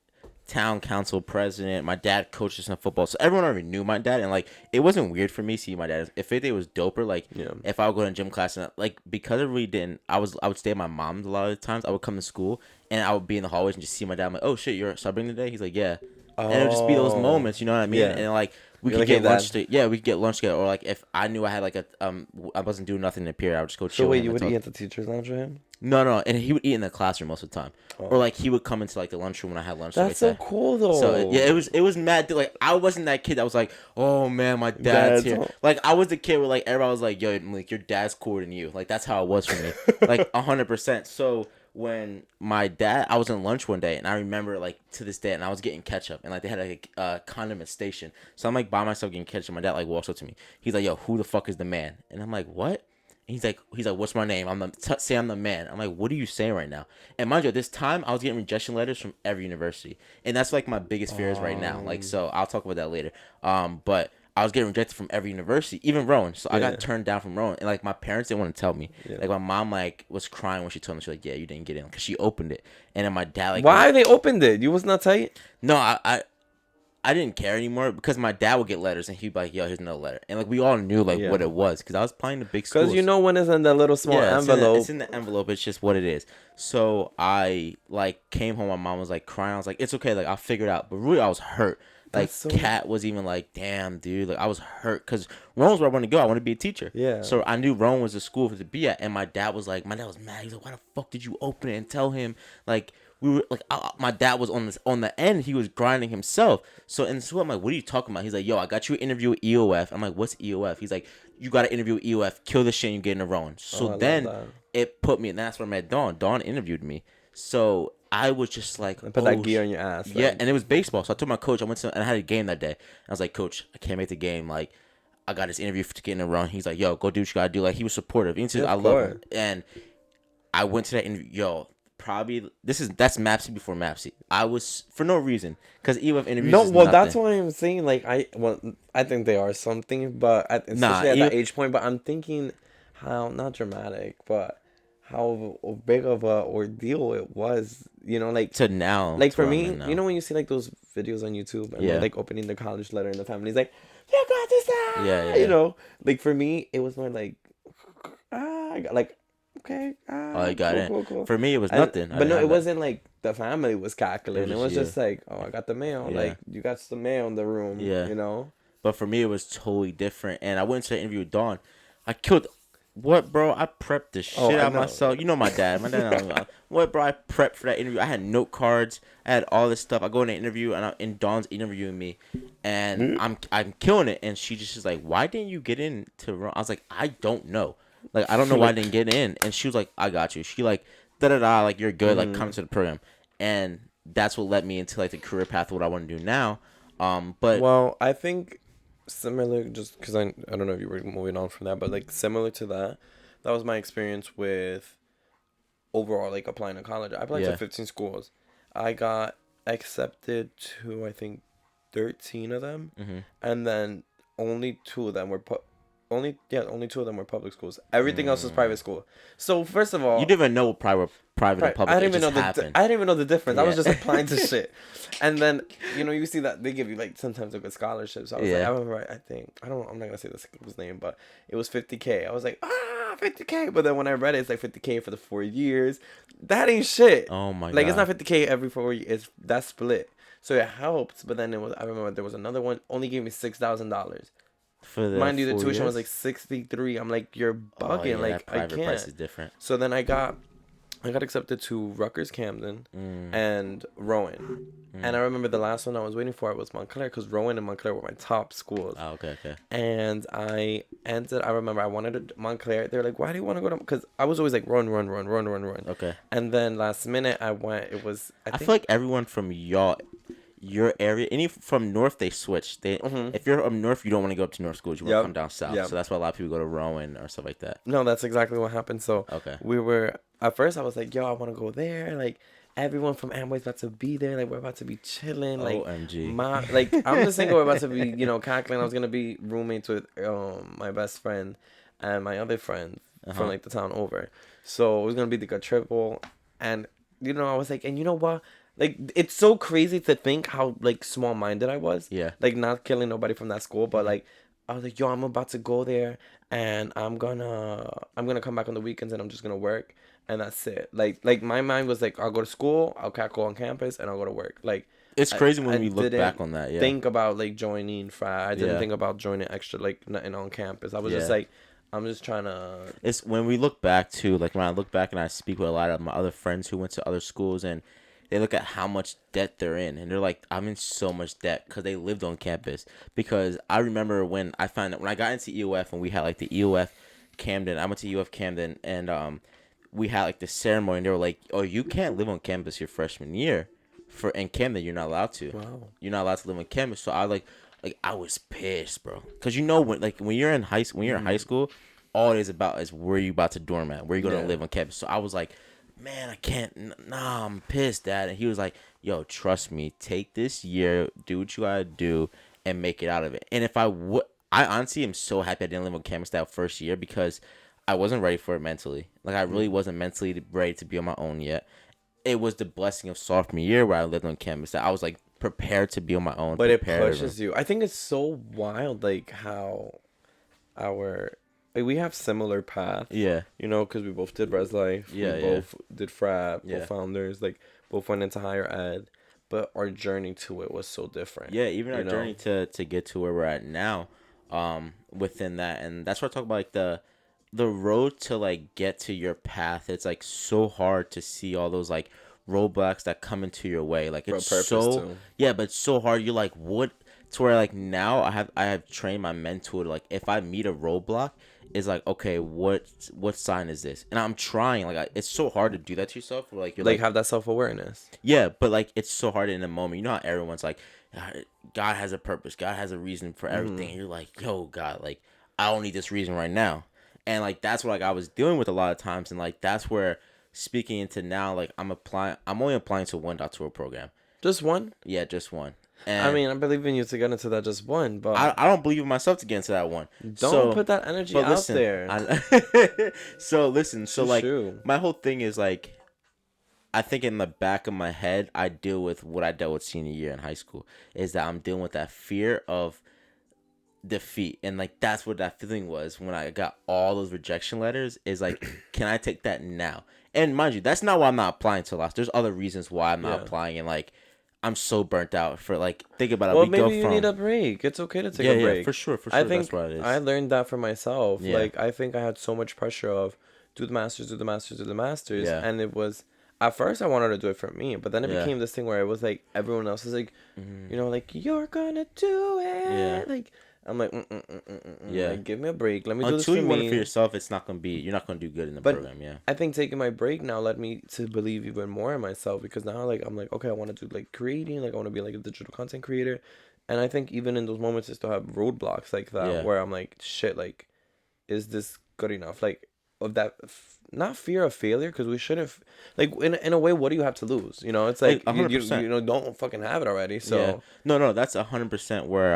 town council president. My dad coaches in football, so everyone already knew my dad. And like, it wasn't weird for me seeing my dad. If it was doper, like if I would go to gym class and like, because it really didn't, I would stay at my mom's a lot of the times. I would come to school and I would be in the hallways and just see my dad. I'm like, oh shit, you're subbing today? He's like, yeah. And it would just be those moments, you know what I mean? Yeah. And like we could get lunch together, or like if I knew I had like I wasn't doing nothing in the period, I would just go chill. So wait, you would eat at the teacher's lounge with him? No, and he would eat in the classroom most of the time, or like he would come into like the lunchroom when I had lunch. That's so cool though. So yeah, it was mad. Like I wasn't that kid that was like, oh man, my dad's here. Like I was the kid where like everybody was like, yo, like your dad's cooler than you. Like that's how it was for me, like 100%. So when I was in lunch one day and I remember like to this day, and I was getting ketchup and like they had like a condiment station. So I'm like by myself getting ketchup. My dad like walks up to me. He's like, yo, who the fuck is the man? And I'm like, what? And he's like, what's my name? I'm the man. I'm like, what are you saying right now? And mind you, at this time I was getting rejection letters from every university, and that's like my biggest fears right now. Like, so I'll talk about that later. But I was getting rejected from every university, even Rowan. So I got turned down from Rowan, and like my parents didn't want to tell me. Like my mom like was crying when she told me. She's like, yeah, you didn't get in because she opened it, and then my dad like, why they opened it? You was not tight? No, I didn't care anymore because my dad would get letters and he'd be like, yo, here's another letter. And like we all knew like what it was because I was applying to big schools. Because you know when it's in the little small envelope. It's in the envelope. It's just what it is. So I like came home. My mom was like crying. I was like, it's okay. Like I'll figure it out. But really I was hurt. Like Kat was even like, damn, dude. Like I was hurt because Rowan's where I want to go. I want to be a teacher. Yeah. So I knew Rowan was the school to be at. And my dad was mad. He's like, why the fuck did you open it and tell him? Like we were like, my dad was on the end. He was grinding himself. So in school, I'm like, what are you talking about? He's like, yo, I got you an interview with EOF. I'm like, what's EOF? He's like, you got to interview with EOF. Kill the shit and you get in a Rowan. So then it put me, and that's where I met Dawn. Dawn interviewed me. So I was just like, put that gear on your ass. Yeah, and it was baseball. So I told my coach, and I had a game that day. I was like, coach, I can't make the game. Like, I got this interview to get in a run. He's like, yo, go do what you got to do. Like, he was supportive. I love him. And I went to that interview. Yo, probably, that's Mapsy before Mapsy. I was, for no reason, because EOF interviews that's why I'm saying, like, I think they are something, but especially at that age point, but I'm thinking how, not dramatic, but how big of a ordeal it was, you know, like to now. Like for me, you know, when you see like those videos on YouTube and they're, like opening the college letter and the family's like, you got this now. Yeah. You know, like for me, it was more like, I got like, okay. I got cool, it. Cool. For me, it was nothing. But no, it wasn't like the family was cackling. It was just like, oh, I got the mail. Yeah. Like you got some mail in the room. Yeah. You know. But for me, it was totally different. And I went to the interview with Dawn. I killed. What, bro? I prepped the shit out of myself. You know my dad. What, bro? I prepped for that interview. I had note cards. I had all this stuff. I go in the interview, and Dawn's interviewing me, and I'm killing it. And she just is like, why didn't you get in to run? I was like, I don't know. Like, I don't know why I didn't get in. And she was like, I got you. She like, da-da-da, like, you're good. Like, come to the program. And that's what led me into, like, the career path of what I want to do now. But well, I think similar, just because I don't know if you were moving on from that, but like similar to that was my experience with overall like applying to college. I applied to 15 schools. I got accepted to I think 13 of them, and then only two of them were only two of them were public schools. Everything else was private school. So first of all, you didn't even know private and public. I didn't even know the difference. I was just applying to shit. And then you see that they give you like sometimes a good scholarship. So I was like, I remember I'm not gonna say this school's name, but it was $50K. I was like, 50K. But then when I read it, it's like 50K for the 4 years. That ain't shit. Oh my Like, God. it's not 50K every 4 years. It's that split. So it helped. But then I remember there was another one, only gave me $6,000. For the Mind you, the 4 tuition was years? like 63. I'm like, you're Oh bugging. yeah, Like, that I private price can't. is different. So then I got accepted to Rutgers Camden and Rowan. And I remember the last one I was waiting for was Montclair, because Rowan and Montclair were my top schools. Oh, okay, okay. And I remember I wanted to Montclair. They're like, why do you want to go to? Because I was always like, run. Okay. And then last minute I went. It was I I think. feel like everyone from your area, any from north, they switch. If you're up north, you don't want to go up to north schools. You want to come down south. Yep. So that's why a lot of people go to Rowan or stuff like that. No, that's exactly what happened. So Okay. we were at first. I was like, yo, I want to go there. Like everyone from Amway's about to be there. Like we're about to be chilling. Like OMG. like I'm just thinking we're about to be, cackling. I was gonna be roommates with my best friend and my other friend from like the town over. So it was gonna be like a triple. And I was like, and you know what? Like, it's so crazy to think how, like, small-minded I was. Yeah. Like, not killing nobody from that school, but, like, I was like, yo, I'm about to go there, and I'm gonna come back on the weekends, and I'm just gonna work, and that's it. Like my mind was like, I'll go to school, I'll cackle on campus, and I'll go to work. Like, It's crazy when I we look back on that, yeah. think about, like, joining frat. I didn't Yeah. think about joining extra, like, nothing on campus. I was just Yeah. like, I'm just trying to... It's when we look back, too, like, when I look back and I speak with a lot of my other friends who went to other schools, and they look at how much debt they're in, and they're like, I'm in so much debt because they lived on campus. Because I remember when I got into EOF and we had like the EOF Camden, I went to EOF Camden, and we had like the ceremony, and they were like, oh, you can't live on campus your freshman year. In Camden, you're not allowed to. Wow. You're not allowed to live on campus. So I was pissed, bro. Because when you're in high school, all it is about is where you about to dorm at, where you going to live on campus. So I was like, man, I can't. Nah, I'm pissed, Dad. And he was like, yo, trust me. Take this year, do what you gotta do, and make it out of it. And if I honestly am so happy I didn't live on campus that first year because I wasn't ready for it mentally. Like, I really wasn't mentally ready to be on my own yet. It was the blessing of sophomore year where I lived on campus that I was, like, prepared to be on my own. But it pushes you. I think it's so wild, like, how we have similar paths. Yeah. Because we both did res life. Yeah, we both did frat. Yeah. Both founders. Like, both went into higher ed. But our journey to it was so different. Yeah, even our journey to get to where we're at now, within that. And that's what I talk about, like, the road to, like, get to your path. It's, like, so hard to see all those, like, roadblocks that come into your way. Like, it's so... Yeah, but it's so hard. You're like, what... To where, like, now I have trained my mentor to, like, if I meet a roadblock, is like, okay, what sign is this? And I'm trying, like, it's so hard to do that to yourself. Where, like, you're like have that self-awareness. Yeah, but, like, it's so hard in the moment. You know how everyone's like, God has a purpose. God has a reason for everything. And you're like, yo, God, like, I don't need this reason right now. And, like, that's what, like, I was dealing with a lot of times. And, like, that's where, speaking into now, like, I'm only applying to 1.2 program. Just one? Yeah, just one. And I mean, I believe in you to get into that just one, but I don't believe in myself to get into that one. Don't put that energy out there. So like, my whole thing is, like, I think in the back of my head, I deal with what I dealt with senior year in high school, is that I'm dealing with that fear of defeat. And, like, that's what that feeling was when I got all those rejection letters, is like, can I take that now? And mind you, that's not why I'm not applying to lots. There's other reasons why I'm not applying, and, like, I'm so burnt out for, like, think about it. Well, maybe you need a break. It's okay to take a break. Yeah, for sure. I think that's what it is. I learned that for myself. Yeah. Like, I think I had so much pressure of do the masters. Yeah. And it was, at first I wanted to do it for me, but then it became this thing where it was like, everyone else is like, like, you're gonna do it. Yeah. Like, I'm like, yeah. Like, give me a break. Let me do this for me. Until you want me. it for yourself, you're not gonna do good in the program. Yeah. I think taking my break now led me to believe even more in myself, because now, like, I'm like, okay, I want to do, like, creating, like, I want to be, like, a digital content creator. And I think even in those moments I still have roadblocks like that, where I'm like, shit, like, is this good enough? Like, of that not fear of failure, because we shouldn't, like, in a way, what do you have to lose? It's like, you don't fucking have it already. So no, that's 100% where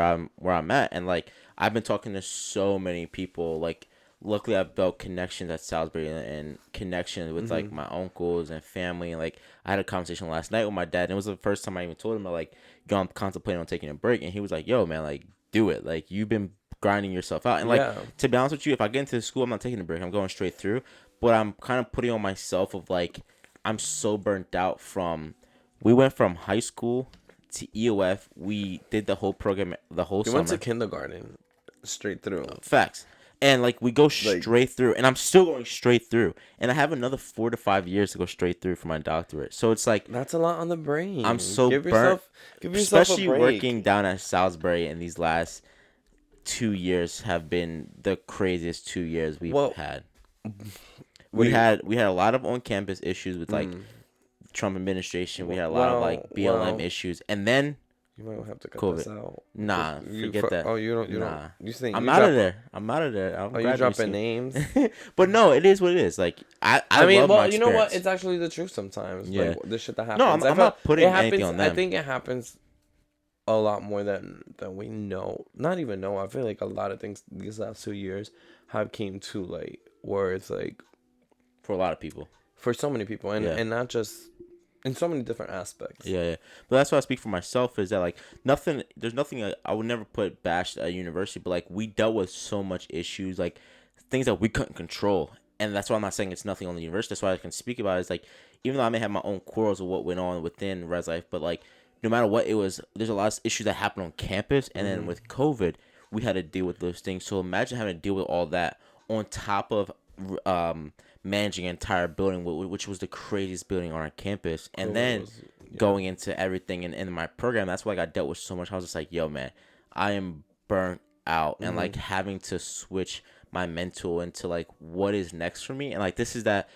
I'm at. And, like, I've been talking to so many people. Like, luckily I've built connections at Salisbury and connections with like my uncles and family. And, like, I had a conversation last night with my dad, and it was the first time I even told him, like, yo, I'm contemplating on taking a break. And he was like, yo, man, like, do it. Like, you've been grinding yourself out. And like to be honest with you, if I get into school, I'm not taking a break. I'm going straight through. But I'm kind of putting on myself of like I'm so burnt out from. We went from high school to EOF. We did the whole program the whole summer. We went to kindergarten straight through. Facts. And like we go straight through, and I'm still going straight through, and I have another 4 to 5 years to go straight through for my doctorate. So it's like that's a lot on the brain. I'm so burnt, especially working down at Salisbury. In these last 2 years have been the craziest 2 years we've had. We had a lot of on campus issues with like Trump administration. We had a lot of like BLM issues, and then. You might have to cut COVID. This out. Nah, forget that. Oh, you don't. You think I'm out of there. I'm out of there. Are you dropping names? But no, it is what it is. Like I mean, love my experience. You know what? It's actually the truth sometimes. Yeah. Like the shit that happens. No, I'm not putting anything on them. I think it happens a lot more than we know. Not even know. I feel like a lot of things these last 2 years have came to like where it's like for a lot of people. For so many people, and not just. In so many different aspects. Yeah. But that's why I speak for myself is that, like, there's nothing I would never put bash at university, but, like, we dealt with so much issues, like, things that we couldn't control. And that's why I'm not saying it's nothing on the university. That's why I can speak about it. Is, like, even though I may have my own quarrels of what went on within res life, but, like, no matter what it was, there's a lot of issues that happened on campus. And then with COVID, we had to deal with those things. So imagine having to deal with all that on top of managing an entire building, which was the craziest building on our campus, and then going into everything in my program. That's why I dealt with so much. I was just like, yo, man, I am burnt out, and like having to switch my mental into like what is next for me, and like this is that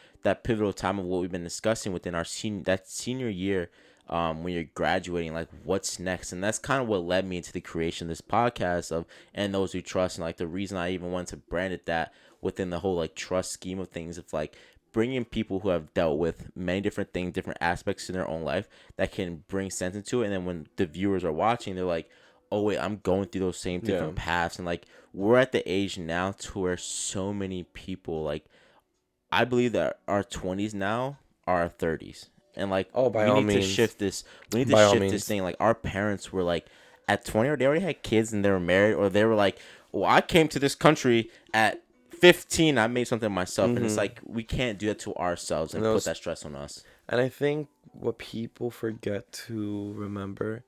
pivotal time of what we've been discussing within our senior year. When you're graduating, like what's next, and that's kind of what led me into the creation of this podcast of And Those Who Trust, and like the reason I even wanted to brand it that within the whole like trust scheme of things, of like bringing people who have dealt with many different things, different aspects in their own life that can bring sense into it, and then when the viewers are watching, they're like, oh wait, I'm going through those same different paths, and like we're at the age now to where so many people, like I believe that our 20s now are our 30s. And like, by all means, we need to shift this thing. Like, our parents were like at 20, or they already had kids and they were married, or they were like, well, I came to this country at 15. I made something myself, and it's like we can't do that to ourselves and put that stress on us. And I think what people forget to remember.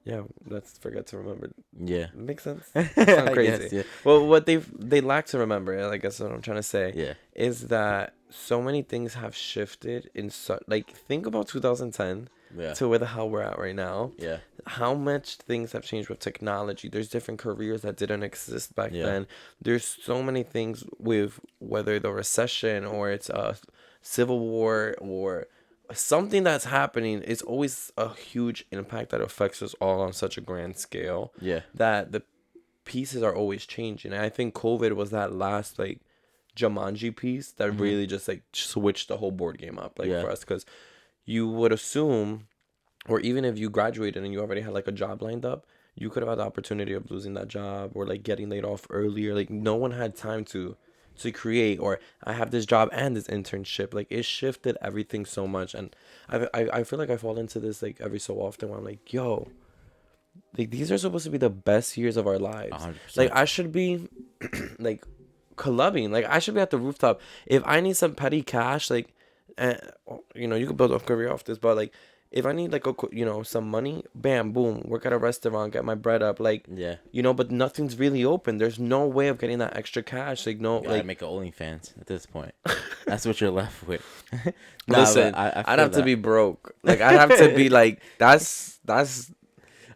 Yeah, let's forget to remember. Yeah, makes sense. Sounds crazy. Guess, Well, what they lack to remember, I guess what I'm trying to say, is that so many things have shifted in like think about 2010 to where the hell we're at right now. Yeah, how much things have changed with technology. There's different careers that didn't exist back then. There's so many things with whether the recession or it's a civil war or something that's happening. It's always a huge impact that affects us all on such a grand scale. Yeah, that the pieces are always changing. And I think COVID was that last like Jumanji piece that really just like switched the whole board game up for us, because you would assume, or even if you graduated and you already had like a job lined up, you could have had the opportunity of losing that job or like getting laid off earlier. Like no one had time to create, or I have this job and this internship. Like it shifted everything so much, and I feel like I fall into this like every so often where I'm like, yo, like these are supposed to be the best years of our lives. 100%. Like I should be like clubbing. Like I should be at the rooftop. If I need some petty cash, like you know, you could build a career off this, but like if I need like some money, bam, boom, work at a restaurant, get my bread up, like but nothing's really open. There's no way of getting that extra cash. Like no, like make an OnlyFans at this point. That's what you're left with. Listen, I'd have to be broke. Like I'd have to be like that's.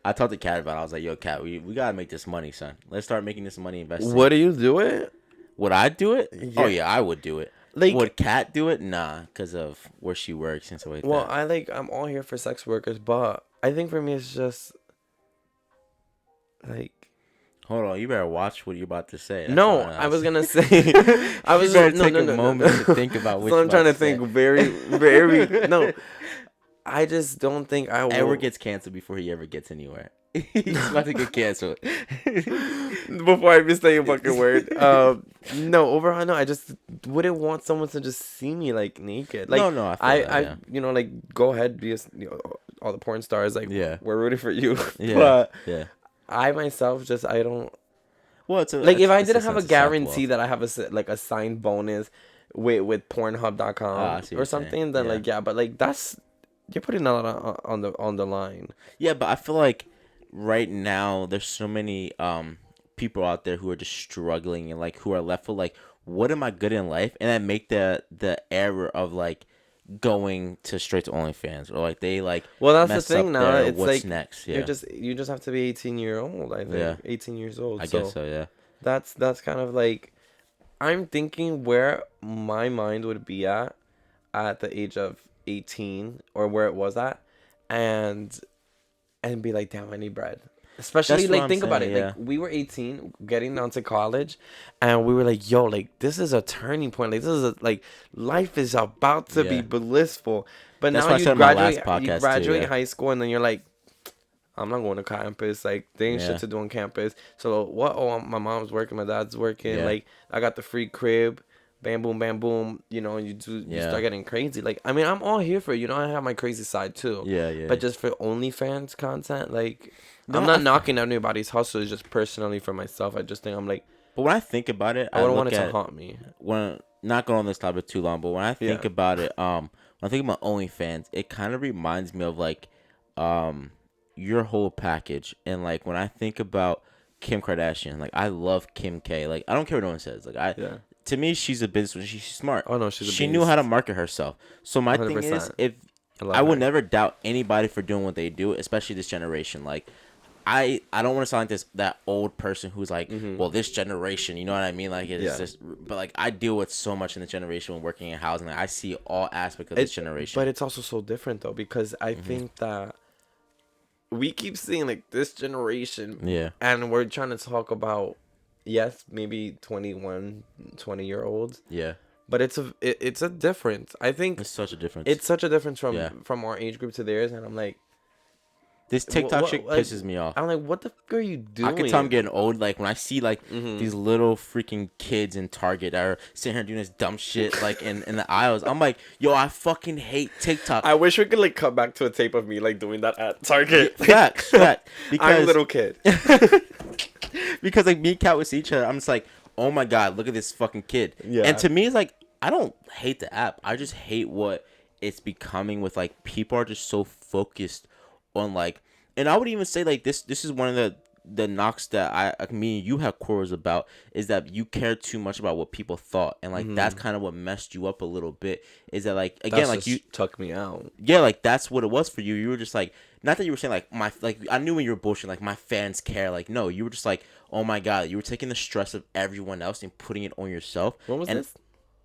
I talked to Kat about it. I was like, yo, Kat, we gotta make this money, son. Let's start making this money investing. Would you do it? Would I do it? Yeah. Oh yeah, I would do it. Like, would Kat do it? Nah, because of where she works and stuff like that. I'm all here for sex workers, but I think for me it's just like. Hold on, you better watch what you're about to say. I was gonna say. I was take a moment to think about. So I'm trying to think very, very. No, I just don't think I will. Edward gets canceled before he ever gets anywhere. He's about to get canceled. Before I even say a fucking word. No, overall, no. I just wouldn't want someone to just see me like naked. Like, no. I like go ahead, be all the porn stars. Like, we're rooting for you. Yeah. But I myself I don't. Well, it's like if I it's a didn't have a sense of guarantee self-worth. that I have a signed bonus with I Pornhub.com see what or you're saying. something, then Yeah. like yeah, but like that's you're putting a lot on the line. Yeah, but I feel like right now there's so many people out there who are just struggling and like who are left with like, what am I good in life? And then make the error of like going to straight to OnlyFans, or like they like Well, that's the mess thing up now. their It's what's like next. you're Yeah. just you just have to be 18 years old. I Yeah. think 18 years old. I guess So so, yeah. that's kind of like I'm thinking where my mind would be at the age of 18 or where it was at, and be like, damn, I need bread. Especially That's what like I'm think about saying, it. yeah. Like we were 18, getting down to college, and we were like, yo, like this is a turning point. Like this is like life is about to be Yeah. blissful. But That's now why I started my last you podcast too, graduate yeah. high school, and then you're like, I'm not going to campus. Like there ain't Yeah. shit to do on campus. So what? Oh, my mom's working, my dad's working. Yeah. Like I got the free crib. Bam boom, bam boom. You know, you Yeah. start getting crazy. Like I mean, I'm all here for it. You know, I have my crazy side too. Yeah, yeah. But just for OnlyFans content, like No, I'm not knocking anybody's hustle. It's just personally for myself. I just think I'm like But when I think about it, I wouldn't want it to haunt me. when not going on this topic too long, but when I think Yeah. about it, when I think about OnlyFans, it kind of reminds me of like, your whole package. And like when I think about Kim Kardashian, like I love Kim K. Like I don't care what no one says. Like Yeah. to me, she's a business. She's smart. Oh no, she's a She knew beast. how to market herself. So my thing is, 100%. if love I will her. never doubt anybody for doing what they do, especially this generation. Like, I don't want to sound like that old person who's like, well, this generation, you know what I mean? Like, it's Yeah. just, but like, I deal with so much in this generation when working in housing. Like, I see all aspects of this generation. But it's also so different though, because I think that we keep seeing like this generation, Yeah. and we're trying to talk about yes, maybe 21, 20-year-olds, Yeah. but it's a difference. I think It's such a difference. it's such a difference Yeah. from our age group to theirs, and I'm like, This TikTok what- shit like, pisses me off. I'm like, what the fuck are you doing? I can tell I'm getting old. Like when I see like these little freaking kids in Target that are sitting here doing this dumb shit like in the aisles, I'm like, yo, I fucking hate TikTok. I wish we could like cut back to a tape of me like doing that at Target. Fact. Because I'm a little kid. because like me and Kat would see each other, I'm just like, oh my god, look at this fucking kid. Yeah. And to me, it's like I don't hate the app. I just hate what it's becoming with like people are just so focused on like, and I would even say like this is one of the knocks that me and you have quarrels about, is that you care too much about what people thought, and like that's kind of what messed you up a little bit. Is that like again That's like just you took me out. yeah, like that's what it was for you. You were just like, not that you were saying like I knew when you were bullshitting like my fans care. Like no, you were just like, oh my god, you were taking the stress of everyone else and putting it on yourself. When was this?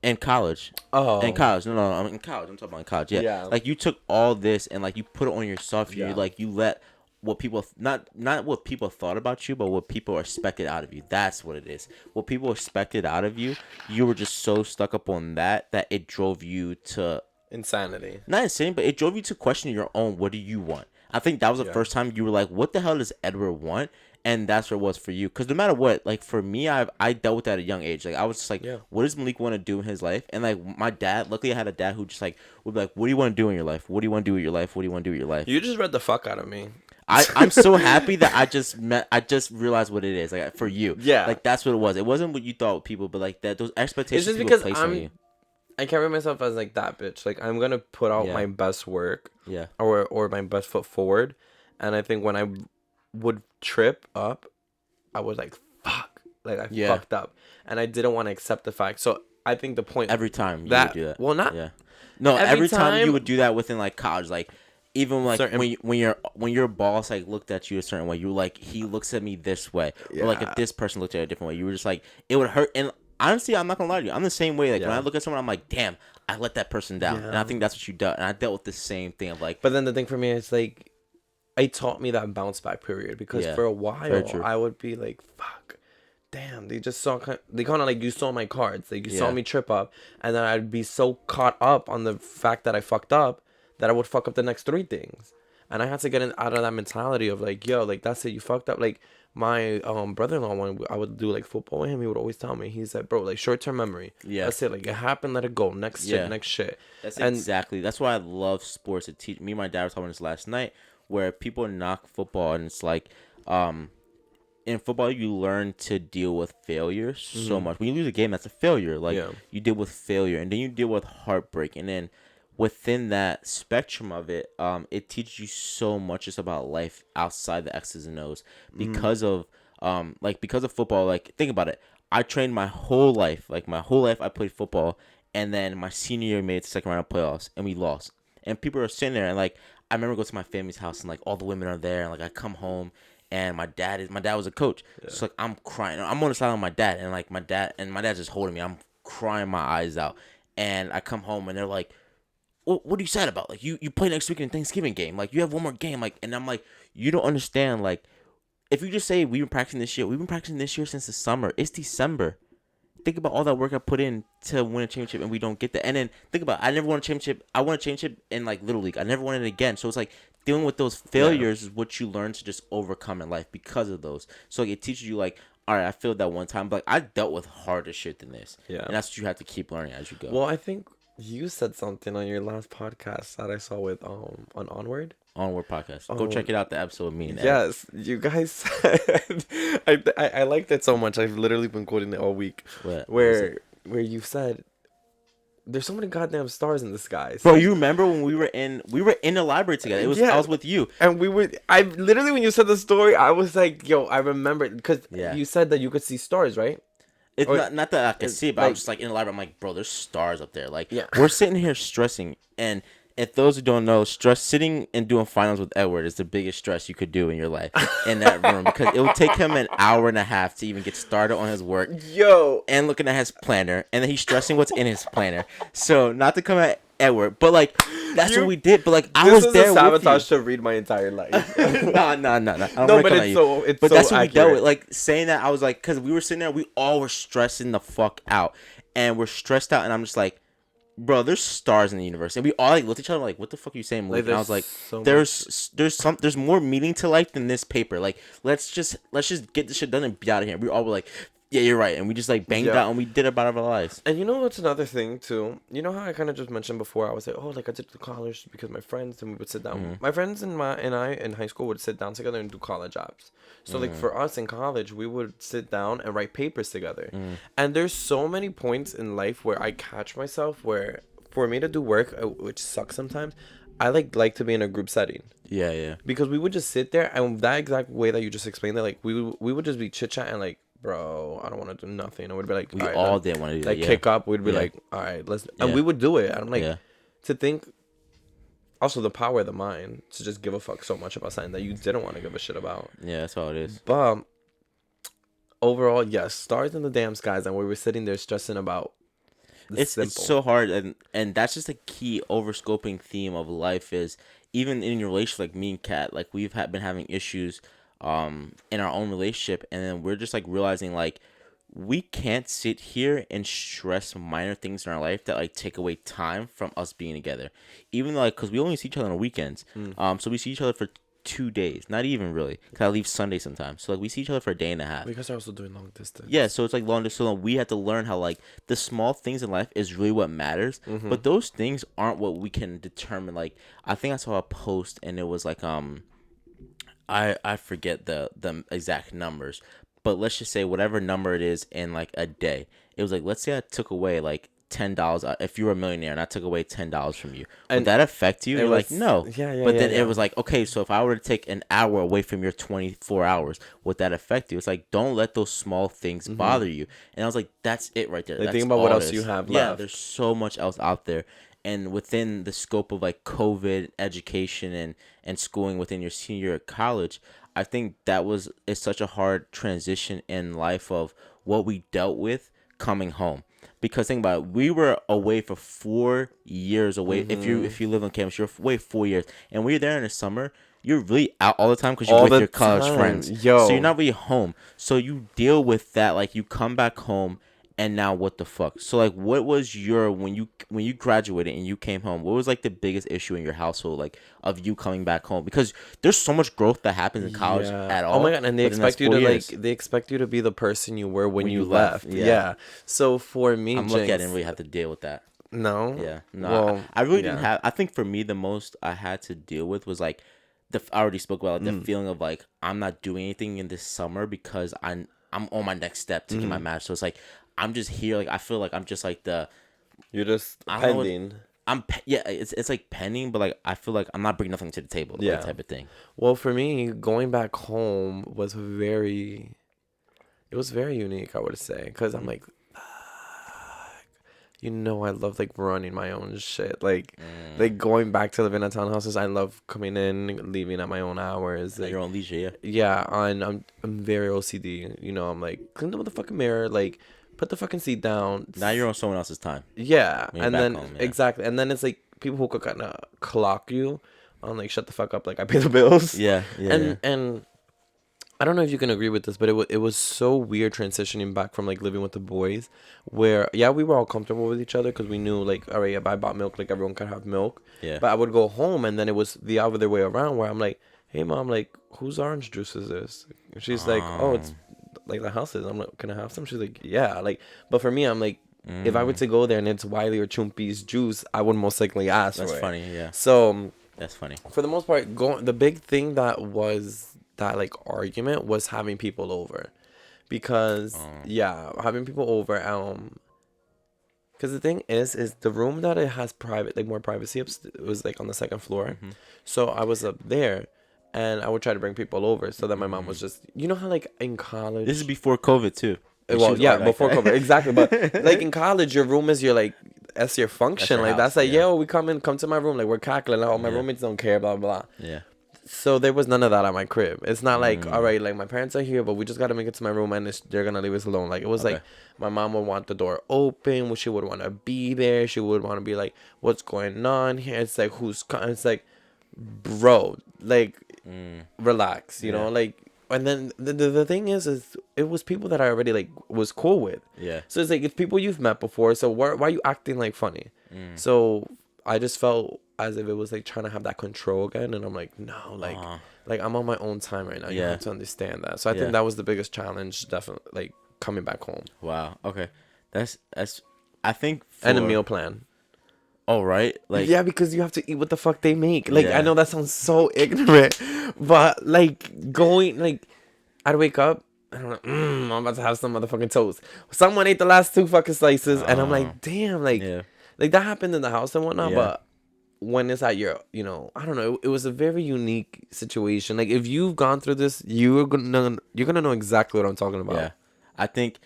In college. Oh. In college. No, I'm in college. I'm talking about in college. Yeah. Yeah. Like you took all this and like you put it on yourself. You Yeah. like you let what people not what people thought about you, but what people expected out of you. That's what it is. What people expected out of you, you were just so stuck up on that it drove you to Insanity. not insane, but it drove you to question your own. What do you want? I think that was the first time you were like, "What the hell does Edward want?" And that's what it was for you. Because no matter what, like for me, I dealt with that at a young age. Like I was just like, "What does Malik want to do in his life?" And like my dad, luckily I had a dad who just like would be like, "What do you want to do in your life? What do you want to do with your life? What do you want to do with your life?" You just read the fuck out of me. I'm so happy that I just realized what it is like for you. Yeah. Like that's what it was. It wasn't what you thought with people, but like that those expectations It's just people because place on you. I carry myself as like that bitch. Like I'm gonna put out my best work. Yeah. Or my best foot forward. And I think when I would trip up, I was like, fuck. Like I fucked up. And I didn't want to accept the fact. So I think the point Every time you would do that. Well, not No, every time time you would do that within like college, like even like Certain- when your boss like looked at you a certain way, you were like, he looks at me this way, or like if this person looked at it a different way, you were just like, it would hurt. And honestly, I'm not gonna lie to you, I'm the same way. Like when I look at someone, I'm like, damn, I let that person down, and I think that's what you done. And I dealt with the same thing of like, But then the thing for me is like, it taught me that bounce back period, because for a while I would be like, fuck. Damn, they kind of like you saw my cards, like you saw me trip up, and then I'd be so caught up on the fact that I fucked up that I would fuck up the next three things, and I had to get out of that mentality of like, yo, like that's it, you fucked up. Like my brother-in-law, when I would do like football with him, he would always tell me, he's like, bro, like short-term memory, that's it, like it happened, let it go, next shit. That's exactly. That's why I love sports. It teach me. My dad was talking this last night, where people knock football, and it's like, in football, you learn to deal with failure so much. When you lose a game, that's a failure. Like, you deal with failure, and then you deal with heartbreak, and then within that spectrum of it, it teaches you so much just about life outside the X's and O's because of because of football. Like, think about it. I trained my whole life. Like, my whole life, I played football, and then my senior year made it to second round of playoffs, and we lost. And people are sitting there, and like, I remember going to my family's house, and like all the women are there, and like I come home. And my dad was a coach. So like I'm crying. I'm on the side of my dad, and like my dad's just holding me. I'm crying my eyes out. And I come home and they're like, what are you sad about? Like you play next week in the Thanksgiving game. Like you have one more game. Like, and I'm like, you don't understand. Like, if you just say we've been practicing this year since the summer. It's December. Think about all that work I put in to win a championship, and we don't get that. And then think about it, I never won a championship. I won a championship in like Little League. I never won it again. So it's like dealing with those failures is what you learn to just overcome in life because of those. So like, it teaches you like, all right, I failed that one time, but like I dealt with harder shit than this. Yeah, and that's what you have to keep learning as you go. Well, I think you said something on your last podcast that I saw with on Onward. Onward podcast. Go check it out. The episode with me and Ed. Yes, you guys said I liked it so much. I've literally been quoting it all week. Where you said there's so many goddamn stars in the sky. Bro, you remember when we were in the library together? I was with you. And I literally, when you said the story, I was like, yo, I remember because you said that you could see stars, right? It's not that I could see it, but I was just like in the library. I'm like, bro, there's stars up there. Like, we're sitting here stressing, and if those who don't know, sitting and doing finals with Edward is the biggest stress you could do in your life in that room, because it would take him an hour and a half to even get started on his work. Yo, and looking at his planner, and then he's stressing what's in his planner. So not to come at Edward, but like that's what we did. But like I was there. This is a sabotage to read my entire life. No. No, but it's but so that's what accurate. we dealt with. Like saying that, I was like, because we were sitting there, we all were stressing the fuck out, and we're stressed out, and I'm just like, bro, there's stars in the universe, and we all like looked at each other like, what the fuck are you saying, Malik? And I was like, there's more meaning to life than this paper. Like let's just get this shit done and be out of here. We all were like, yeah, you're right, and we just like banged out, and we did it about our lives. And you know what's another thing too? You know how I kind of just mentioned before? I was like, oh, like I did the college because my friends, and we would sit down. Mm-hmm. My friends and I in high school would sit down together and do college apps. So like for us in college, we would sit down and write papers together. And there's so many points in life where I catch myself where for me to do work, which sucks sometimes, I like to be in a group setting. Yeah. Because we would just sit there, and that exact way that you just explained it, like we would just be chit chatting like, bro, I don't want to do nothing. And we'd be like, we all didn't want to do that. Like kick up, we'd be like, all right, let's, and we would do it. And I'm like, to think. Also, the power of the mind to just give a fuck so much about something that you didn't want to give a shit about. Yeah, that's all it is. But overall, yes, stars in the damn skies, and we were sitting there stressing about it's so hard, and that's just a key overscoping theme of life is even in your relationship, like me and Kat, like we've been having issues in our own relationship, and then we're just like realizing like we can't sit here and stress minor things in our life that like take away time from us being together, even though, like, because we only see each other on the weekends. So we see each other for 2 days, not even really, because I leave Sunday sometimes, so like we see each other for a day and a half because they're also doing long distance. Yeah, so it's like long distance. So we have to learn how like the small things in life is really what matters, but those things aren't what we can determine. Like I think I saw a post, and it was like I forget the exact numbers, but let's just say whatever number it is in like a day, it was like, let's say I took away like $10. If you were a millionaire and I took away $10 from you, would that affect you? You're like, no. But then it was like, okay, so if I were to take an hour away from your 24 hours, would that affect you? It's like, don't let those small things bother you. And I was like, that's it right there. Like, think about what else you have left. Yeah, there's so much else out there. And within the scope of like COVID education and schooling within your senior year at college, I think it's such a hard transition in life of what we dealt with coming home. Because think about it, we were away for 4 years away. If you live on campus, you're away 4 years, and when you're there in the summer, you're really out all the time because you're with your college friends. So you're not really home. So you deal with that. Like you come back home, and now what the fuck? So like, what was your when you graduated and you came home? What was like the biggest issue in your household, like of you coming back home? Because there's so much growth that happens in college at all. Oh my god! And they expect you to be the person you were when you left. Yeah. So for me, I'm lucky I didn't really have to deal with that. No. Yeah. No. Well, I really didn't have. I think for me, the most I had to deal with was like I already spoke about like, the feeling of like I'm not doing anything in this summer because I'm on my next step to get my match. So it's like I'm just here. Like I feel like I'm just like you're just I don't know pending. yeah, it's like pending, but like I feel like I'm not bringing nothing to the table, like, type of thing. Well, for me, going back home was very unique, I would say, because I'm like, I love like running my own shit, like going back to living at townhouses. I love coming in, leaving at my own hours, like your own leisure, yeah. Yeah, and I'm very OCD. I'm like, clean the motherfucking mirror, like put the fucking seat down. Now you're on someone else's time. Yeah, and then home, exactly, and then it's like people who could kind of clock you on like shut the fuck up, like I pay the bills. Yeah, and I don't know if you can agree with this, but it was so weird transitioning back from like living with the boys, where we were all comfortable with each other because we knew like, all right, if I bought milk, like everyone could have milk. Yeah. But I would go home and then it was the other way around where I'm like, hey mom, like whose orange juice is this? And she's like, oh, it's like the house's. I'm like, can I have some? She's like, yeah. Like, but for me, I'm like, if I were to go there and it's Wiley or Chumpi's juice, I would most likely ask for it. That's funny, yeah. So that's funny. For the most part, the big thing that was that like argument was having people over, because having people over. Because the thing is the room that it has private, like more privacy, it was like on the second floor. So I was up there. And I would try to bring people over so that my mom was just, how like in college. This is before COVID too. Well, yeah, before COVID, exactly. But like in college, your room is that's your function. That's like, yo, we come to my room, like we're cackling. Like, my roommates don't care, blah blah. Yeah. So there was none of that at my crib. It's not like, all right, like my parents are here, but we just gotta make it to my room, and they're gonna leave us alone. Like it was like my mom would want the door open. She would want to be there. She would want to be like, what's going on here? It's like it's like, bro, like. Relax, you know, like, and then the thing is it was people that I already like was cool with. Yeah. So it's like it's people you've met before. So why are you acting like funny? So I just felt as if it was like trying to have that control again, and I'm like, no, like I'm on my own time right now. You have to understand that. So I think that was the biggest challenge, definitely, like coming back home. Wow. Okay. That's I think and a meal plan. Oh, right? Like, yeah, because you have to eat what the fuck they make. Like, I know that sounds so ignorant, but like going, like, I'd wake up, I don't know, I'm about to have some motherfucking toast. Someone ate the last 2 fucking slices, and I'm like, damn, like that happened in the house and whatnot, but when it's at your, I don't know, it was a very unique situation. Like, if you've gone through this, you're gonna know exactly what I'm talking about. Yeah, I think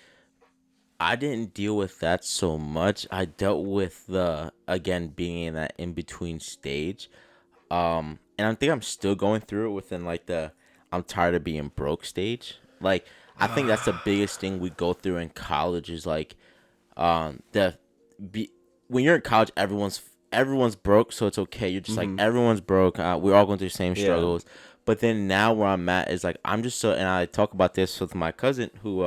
I didn't deal with that so much. I dealt with again being in that in between stage, and I think I'm still going through it within like I'm tired of being broke stage. Like I think that's the biggest thing we go through in college is like, when you're in college, everyone's broke, so it's okay. You're just like everyone's broke. We're all going through the same struggles. But then now where I'm at is like I'm just and I talk about this with my cousin who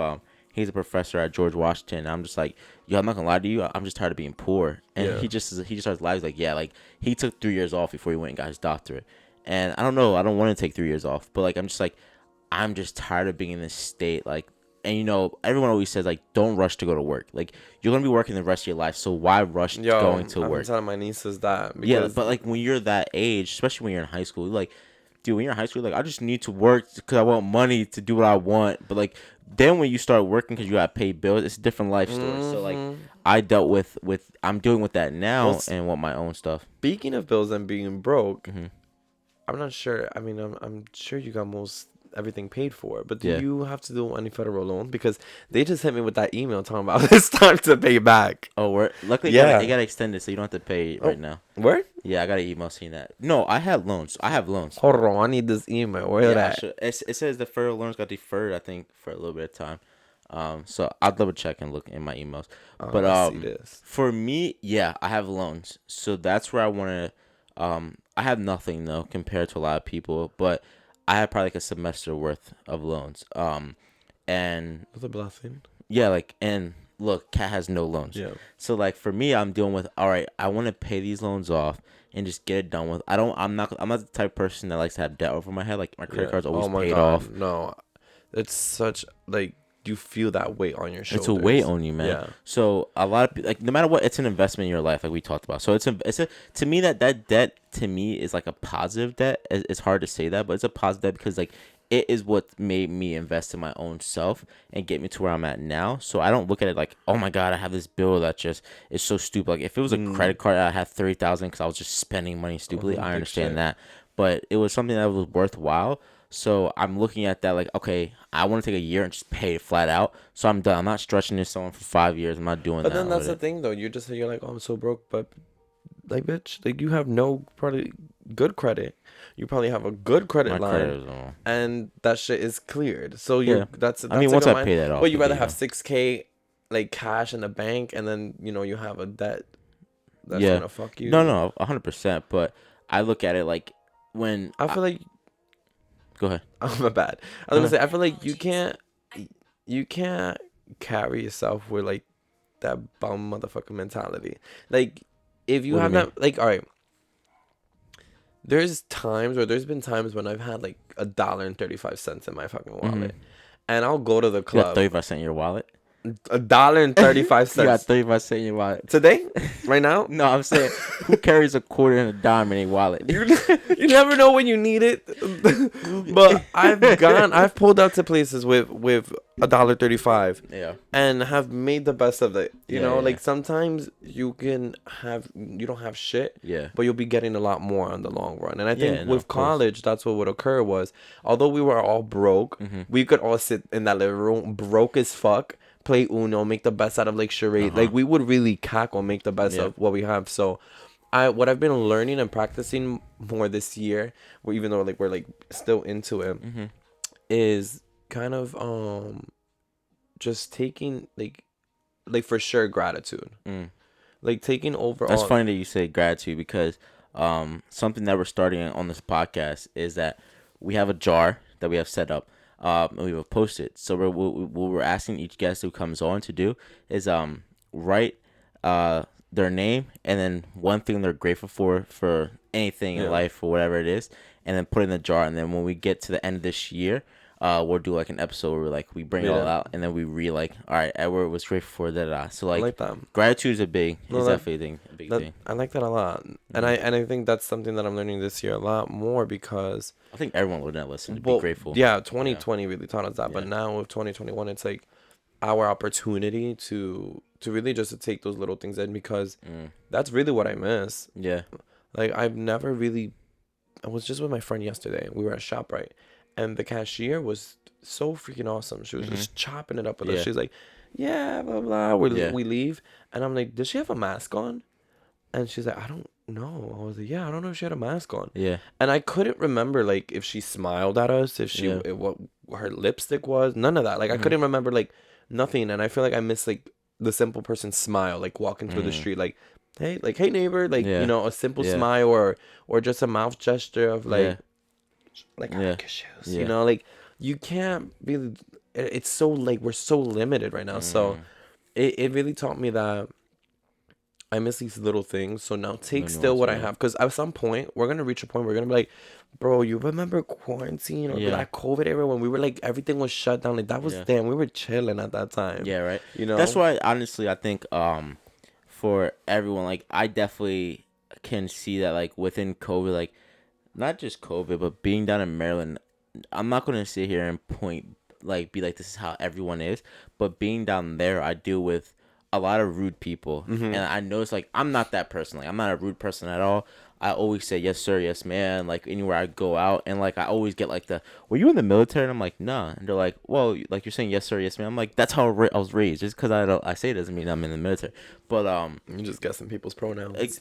he's a professor at George Washington. And I'm just like, yo, I'm not gonna lie to you. I'm just tired of being poor. And he just starts lying. He's like, yeah, like he took 3 years off before he went and got his doctorate. And I don't know. I don't want to take 3 years off. But like, I'm just tired of being in this state. Like, and everyone always says like, don't rush to go to work. Like you're gonna be working the rest of your life. So why rush going to work? I'm telling my nieces that. Because... Yeah, but like when you're that age, especially when you're in high school, like, dude, when you're in high school, like I just need to work because I want money to do what I want. But like. Then when you start working because you got to pay bills, it's a different life story. So like I dealt with I'm dealing with that now and want my own stuff. Speaking of bills and being broke, I'm not sure. I mean, I'm sure you got everything paid for, but do you have to do any federal loan? Because they just hit me with that email talking about it's time to pay back. Oh, word? Luckily, it got extended, so you don't have to pay right now. Word? Yeah, I got an email saying that. No, I have loans. Hold on, I need this email. Where that? It says the federal loans got deferred, I think, for a little bit of time. So I'll double check and look in my emails. But I see this. For me, I have loans. So that's where I want to. I have nothing though compared to a lot of people, but I have probably like a semester worth of loans. And that's a blessing. Yeah, like, and look, Kat has no loans. Yeah. So like for me, I'm dealing with, all right, I want to pay these loans off and just get it done with. I'm not the type of person that likes to have debt over my head. Like my credit card's always paid off. No, it's such like you feel that weight on your shoulders. It's a weight on you, man. Yeah. So a lot of people, like, no matter what, it's an investment in your life, like we talked about. So it's a to me that debt to me is like a positive debt. It's hard to say that, but it's a positive debt because like it is what made me invest in my own self and get me to where I'm at now. So I don't look at it like, oh my God, I have this bill that just is so stupid. Like if it was a credit card, I had 30,000 because I was just spending money stupidly. I understand that, but it was something that was worthwhile. So I'm looking at that like, okay, I want to take a year and just pay it flat out. So I'm done. I'm not stretching this on for 5 years. I'm not doing that. But then that's the thing, though. You just say you're like, oh, I'm so broke, but like, bitch, like you have no probably good credit. You probably have a good credit line, and that shit is cleared. So you that's I mean, once I pay that off, but you rather have 6K like cash in the bank, and then you have a debt that's gonna fuck you. No, 100%. But I look at it like when I feel like. Go ahead. Oh, my bad. I was gonna say I feel like you can't carry yourself with like that bum motherfucker mentality. Like if you have that, like, all right. There's been times when I've had like $1.35 in my fucking wallet, and I'll go to the club. You got 35 cents in your wallet. $1.35. You got 35 cents in your wallet today, right now. No, I'm saying who carries a quarter and a dime in a wallet? You never know when you need it. But I've pulled out to places with $1.35. Yeah. And have made the best of it. You know, like sometimes you don't have shit. Yeah. But you'll be getting a lot more on the long run. And I think with college, that's what would occur was, although we were all broke, we could all sit in that living room broke as fuck, play Uno, make the best out of like charade. Like we would really cackle, make the best of what we have. So what I've been learning and practicing more this year, even though like we're like still into it, is kind of just taking like for sure gratitude. Like taking overall. That's funny that you say gratitude because something that we're starting on this podcast is that we have a jar that we have set up. And we will post it. So what we're asking each guest who comes on to do is write their name and then one thing they're grateful for anything in life or whatever it is, and then put it in the jar. And then when we get to the end of this year, we'll do like an episode where like we bring it all out and then we read like, all right, Edward was grateful for that. So like, I like that. Gratitude is definitely a big thing. I like that a lot, and I think that's something that I'm learning this year a lot more because I think everyone learned that lesson to be grateful. Yeah, 2020 really taught us that, but now with 2021, it's like our opportunity to really just to take those little things in because that's really what I miss. Yeah, like I've never really. I was just with my friend yesterday. We were at ShopRite. And the cashier was so freaking awesome. She was just chopping it up with us. She's like, yeah, blah, blah. We leave. And I'm like, does she have a mask on? And she's like, I don't know. I was like, yeah, I don't know if she had a mask on. Yeah. And I couldn't remember, like, if she smiled at us, what her lipstick was. None of that. Like, I couldn't remember, like, nothing. And I feel like I miss, like, the simple person's smile, like, walking through the street, like, hey, neighbor. Like, a simple smile or just a mouth gesture of, like, like I like your shoes, like you can't really. It's so like we're so limited right now. So it really taught me that I miss these little things. So now take still what I have, because at some point we're gonna reach a point where we're gonna be like, bro, you remember quarantine or that COVID era when we were like everything was shut down? Like that was damn, we were chilling at that time. Yeah, right. That's why honestly I think for everyone, like I definitely can see that like within COVID, like. Not just COVID, but being down in Maryland, I'm not going to sit here and be like, this is how everyone is. But being down there, I deal with a lot of rude people. And I notice, like, I'm not that person. Like, I'm not a rude person at all. I always say, yes, sir, yes, man. Like, anywhere I go out. And, like, I always get, like, were you in the military? And I'm like, nah. And they're like, well, like, you're saying yes, sir, yes, man. I'm like, that's how I was raised. Just because I say it doesn't mean I'm in the military. But, you just guessing people's pronouns.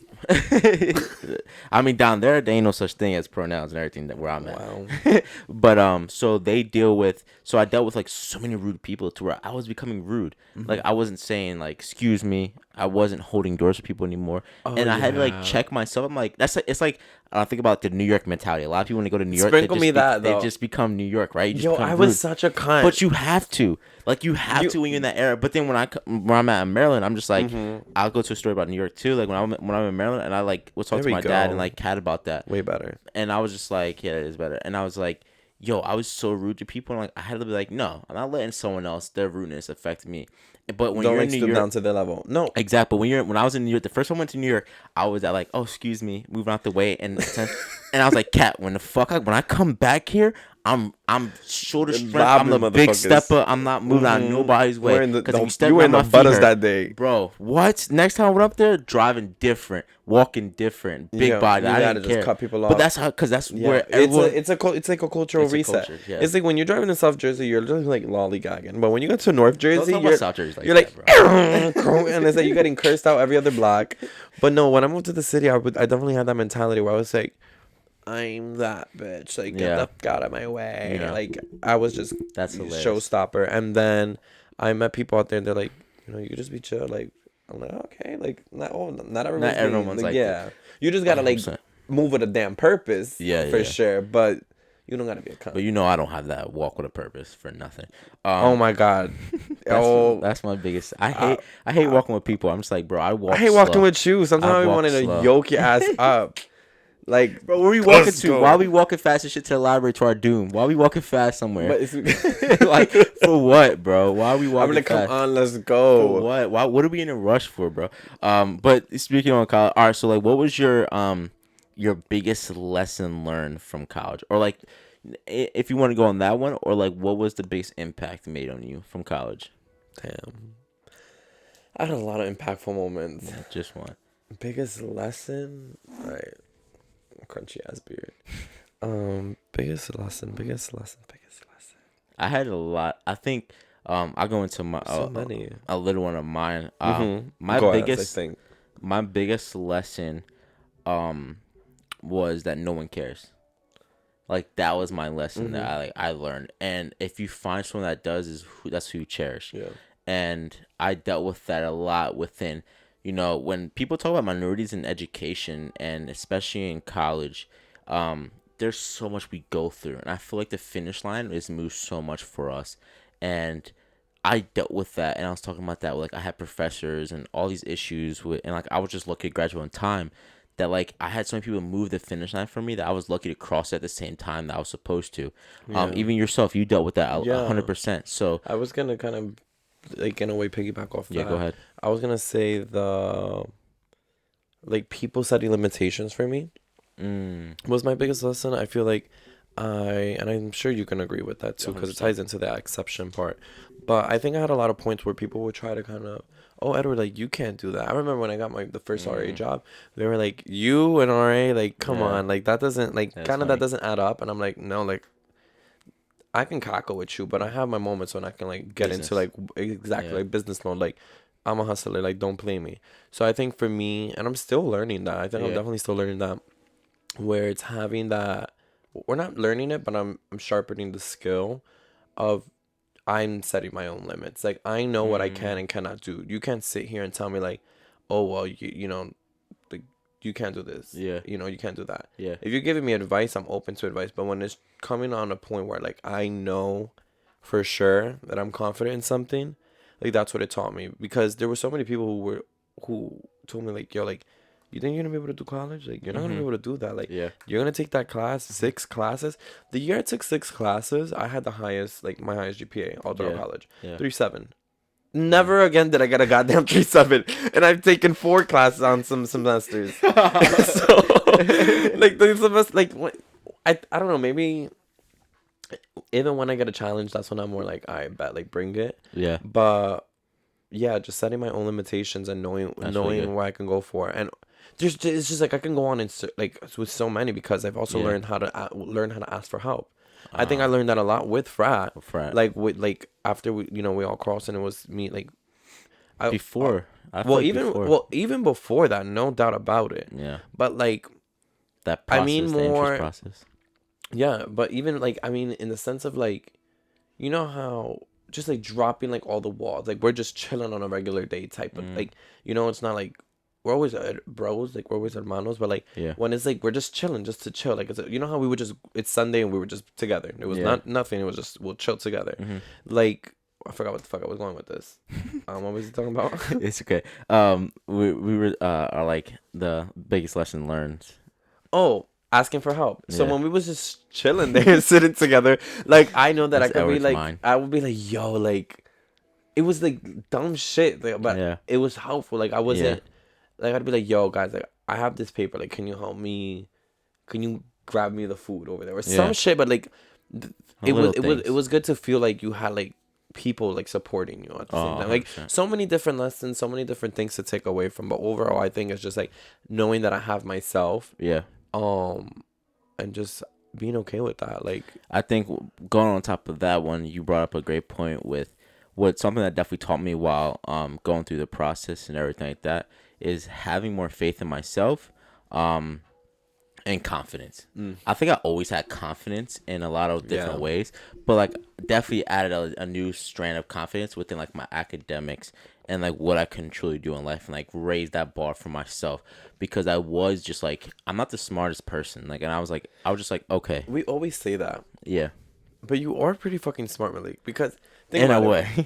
I mean, down there, there ain't no such thing as pronouns and everything where I'm at. Wow. But, so they deal with, so I dealt with, like, so many rude people to where I was becoming rude. Like, I wasn't saying, like, excuse me. I wasn't holding doors for people anymore. And I had to, like, check myself. I'm like, it's like, I think about the New York mentality. A lot of people, when they go to New York, they just become New York, right? I was such a cunt. But you have to. Like, you have to when you're in that era. But then when I'm at in Maryland, I'm just like, I'll go to a story about New York, too. Like, when I'm in Maryland, and I, like, will talk to my dad and, like, cat about that. Way better. And I was just like, yeah, it is better. And I was like, yo, I was so rude to people. And like I had to be like, no, I'm not letting someone else their rudeness affect me. But when Don't you're like in New stoop York, down to their level. No. exactly. When I was in New York, the first time I went to New York, I was at like, oh, excuse me, moving out the way, and I was like, Cat, when I come back here, I'm shoulder strength. I'm Lobbing the big motherfuckers. stepper. I'm not moving out nobody's way. Wearing Because if you the step you were around in the my feet butters hurt, that day. bro. What? Next time I went up there, driving different, walking different, big Yo, body. you I gotta didn't just care. cut people But off. that's how, because that's Yeah, where everyone. it's like a cultural It's a reset. culture, yeah. It's like when you're driving in South Jersey, you're just like lollygagging. But when you get to North Don't Jersey, talk about South Jersey like you're that, like, bro. and it's like you're getting cursed out every other block. But no, when I moved to the city, I definitely had that mentality where I was like, I'm that bitch. Like, get the fuck out of my way. Yeah. Like, I was just That's hilarious. showstopper. And then I met people out there, and they're like, you could just be chill. Like, I'm like, okay, like, not everyone's like yeah. You just gotta 100%. like move with a damn purpose. Yeah, for yeah. sure. But you don't gotta be a cunt. But I don't have that walk with a purpose for nothing. Oh my god. That's my biggest. I hate walking with people. I'm just like, bro, I walk. I hate walking with you. Sometimes I walk wanted to slow. yoke your ass up. Like, bro, where we walking let's to? go. Why are we walking fast and shit to the library to our doom? Why are we walking fast somewhere? But it's, like, for what, bro? Why are we walking I'm like, fast? come on, let's go. For what? Why? What are we in a rush for, bro? But speaking on college, all right. So, like, what was your biggest lesson learned from college, or like, if you want to go on that one, or like, what was the biggest impact made on you from college? Damn. I had a lot of impactful moments. Yeah, just one. Biggest lesson? Right. Crunchy ass beard. Biggest lesson. I had a lot. I think I'll go into my So many. a little one of mine. My Go biggest ahead, I think. my biggest lesson was that no one cares. Like, that was my lesson that I learned. And if you find someone that does, that's who you cherish. Yeah. And I dealt with that a lot within, when people talk about minorities in education, and especially in college, there's so much we go through. And I feel like the finish line is moved so much for us. And I dealt with that, and I was talking about that. Like, I had professors and all these issues with, and like, I was just lucky to graduate on time. That, like, I had so many people move the finish line for me that I was lucky to cross at the same time that I was supposed to. Yeah. Even yourself, you dealt with that 100%. So I was gonna kind of, like, in a way, piggyback off that. yeah, go ahead. I was gonna say people setting limitations for me was my biggest lesson. I feel like and I'm sure you can agree with that too, because it ties into the exception part. But I think I had a lot of points where people would try to kind of, oh, Edward, like, you can't do that. I remember when I got the first RA job, they were like, you and RA, like, come on, like, that doesn't, like, kind of that doesn't add up. And I'm like, no, like, I can cackle with you, but I have my moments when I can, like, get into, like, exactly, like, business mode. Like, I'm a hustler, like, don't play me. So I think for me, and I'm still learning that. I think I'm definitely still learning that, where it's having that, we're not learning it, but I'm sharpening the skill of, I'm setting my own limits. Like, I know what I can and cannot do. You can't sit here and tell me, like, oh, well, like, you can't do this. Yeah. You can't do that. Yeah. If you're giving me advice, I'm open to advice. But when it's coming on a point where, like, I know for sure that I'm confident in something, like, that's what it taught me. Because there were so many people who told me, like, yo, like, you think you're gonna be able to do college? Like, you're not gonna be able to do that. Like, you're gonna take that class, 6 classes. The year I took 6 classes, I had the highest, like, my highest GPA all throughout college. 3.7. Never again did I get a goddamn 3.7. And I've taken 4 classes on some semesters. So, like, the semester, like, I don't know, maybe even when I get a challenge, that's when I'm more like, I bet, like, bring it. Yeah. But yeah, just setting my own limitations and knowing where I can go for. And it's just like I can go on and like with so many, because I've also learned how to ask for help. I think I learned that a lot with frat. Like, with, like, after we all crossed, and it was me, like, even before that, no doubt about it. Yeah. But, like, that process, I mean, the interest process. Yeah, but even, like, I mean, in the sense of, like, you know how just, like, dropping, like, all the walls, like, we're just chilling on a regular day type of, like, it's not like we're always bros, like, we're always hermanos, but, like, when it's like we're just chilling just to chill, like, how we would just, it's Sunday and we were just together. It was nothing. It was just, we'll chill together. Like, I forgot what the fuck I was going with this. What was he talking about? It's okay. We were are like the biggest lesson learned. Oh, asking for help. So when we was just chilling there, sitting together, like I know that That's I could be like, mine. I would be like, yo, like it was like dumb shit, like, but it was helpful. Like I wasn't, like I'd be like, yo, guys, like I have this paper, like can you help me? Can you grab me the food over there or some shit? But like, it was good to feel like you had like people like supporting you at the same time. Like 100%. So many different lessons, so many different things to take away from. But overall, I think it's just like knowing that I have myself. Yeah. And just being okay with that. Like I think going on top of that one, you brought up a great point with what something that definitely taught me while going through the process and everything like that is having more faith in myself. And confidence. I think I always had confidence in a lot of different ways, but like definitely added a new strand of confidence within like my academics and like what I can truly do in life and like raise that bar for myself because I was just like I'm not the smartest person like and I was just like okay. We always say that. Yeah. But you are pretty fucking smart, Malik, because in a way.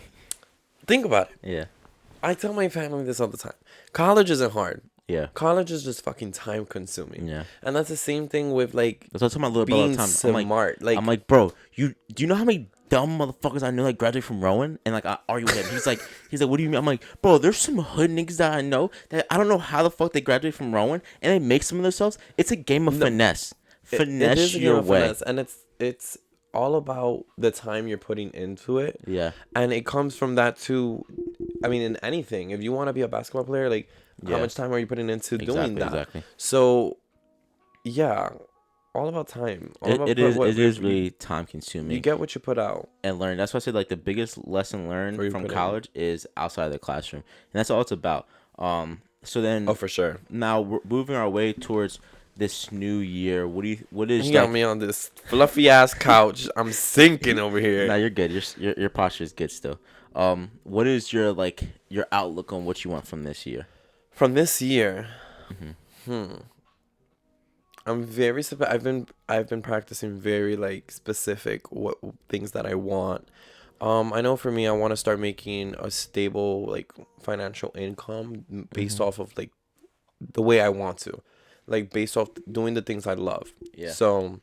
Think about it. Yeah. I tell my family this all the time. College isn't hard. Yeah. College is just fucking time consuming. Yeah. And that's the same thing with like that's what I tell my little brother all the time. Smart. I'm like, bro, do you know how many dumb motherfuckers I knew like graduated from Rowan? And like I argue with him. He's like, what do you mean? I'm like, bro, there's some hood niggas that I know that I don't know how the fuck they graduated from Rowan and they make some of themselves. It's a game of finesse. Finesse it is a game your way. Finesse, and it's all about the time you're putting into it. Yeah. And it comes from that too. I mean, in anything, if you want to be a basketball player, like how much time are you putting into doing that? Exactly. So, yeah, all about time. It is really time consuming. You get what you put out and learn. That's why I said like the biggest lesson learned from college is outside of the classroom, and that's all it's about. So then, for sure. Now we're moving our way towards this new year. What is? You got me on this fluffy ass couch. I'm sinking over here. Nah, you're good. Your posture is good still. What is your outlook on what you want from this year? From this year, I'm very I've been practicing very like specific what things that I want. I know for me, I want to start making a stable like financial income based off of like the way I want to, like based off doing the things I love. Yeah. So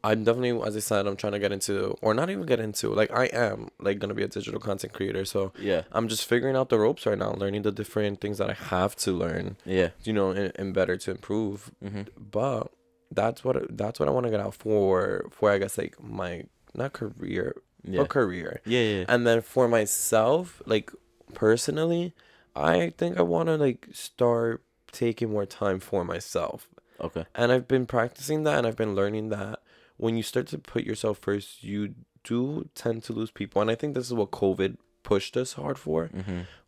I'm definitely, as I said, I'm trying to get into, or not even get into, like I am like gonna be a digital content creator. So yeah, I'm just figuring out the ropes right now, learning the different things that I have to learn. Yeah, you know, and better to improve. But that's what I want to get out for I guess like my not career, but career. Yeah. And then for myself, like personally, I think I want to like start taking more time for myself. Okay. And I've been practicing that, and I've been learning that when you start to put yourself first, you do tend to lose people. And I think this is what COVID pushed us hard for,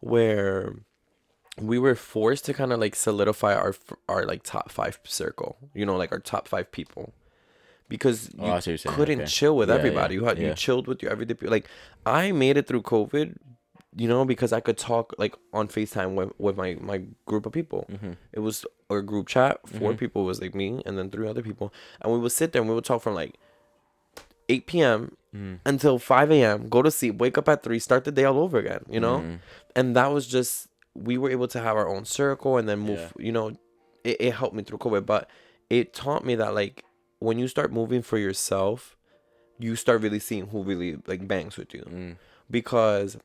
where we were forced to kind of like solidify our like top 5 circle, you know, like our top 5 people. Because you couldn't chill with everybody. You chilled with your everyday people. Like I made it through COVID, you know, because I could talk like on FaceTime with my group of people. It was a group chat. 4 people was like me and then 3 other people. And we would sit there and we would talk from like 8 p.m. Until 5 a.m. Go to sleep, wake up at 3, start the day all over again, you know? And that was just, we were able to have our own circle and then move, you know, it helped me through COVID. But it taught me that like when you start moving for yourself, you start really seeing who really like bangs with you. Because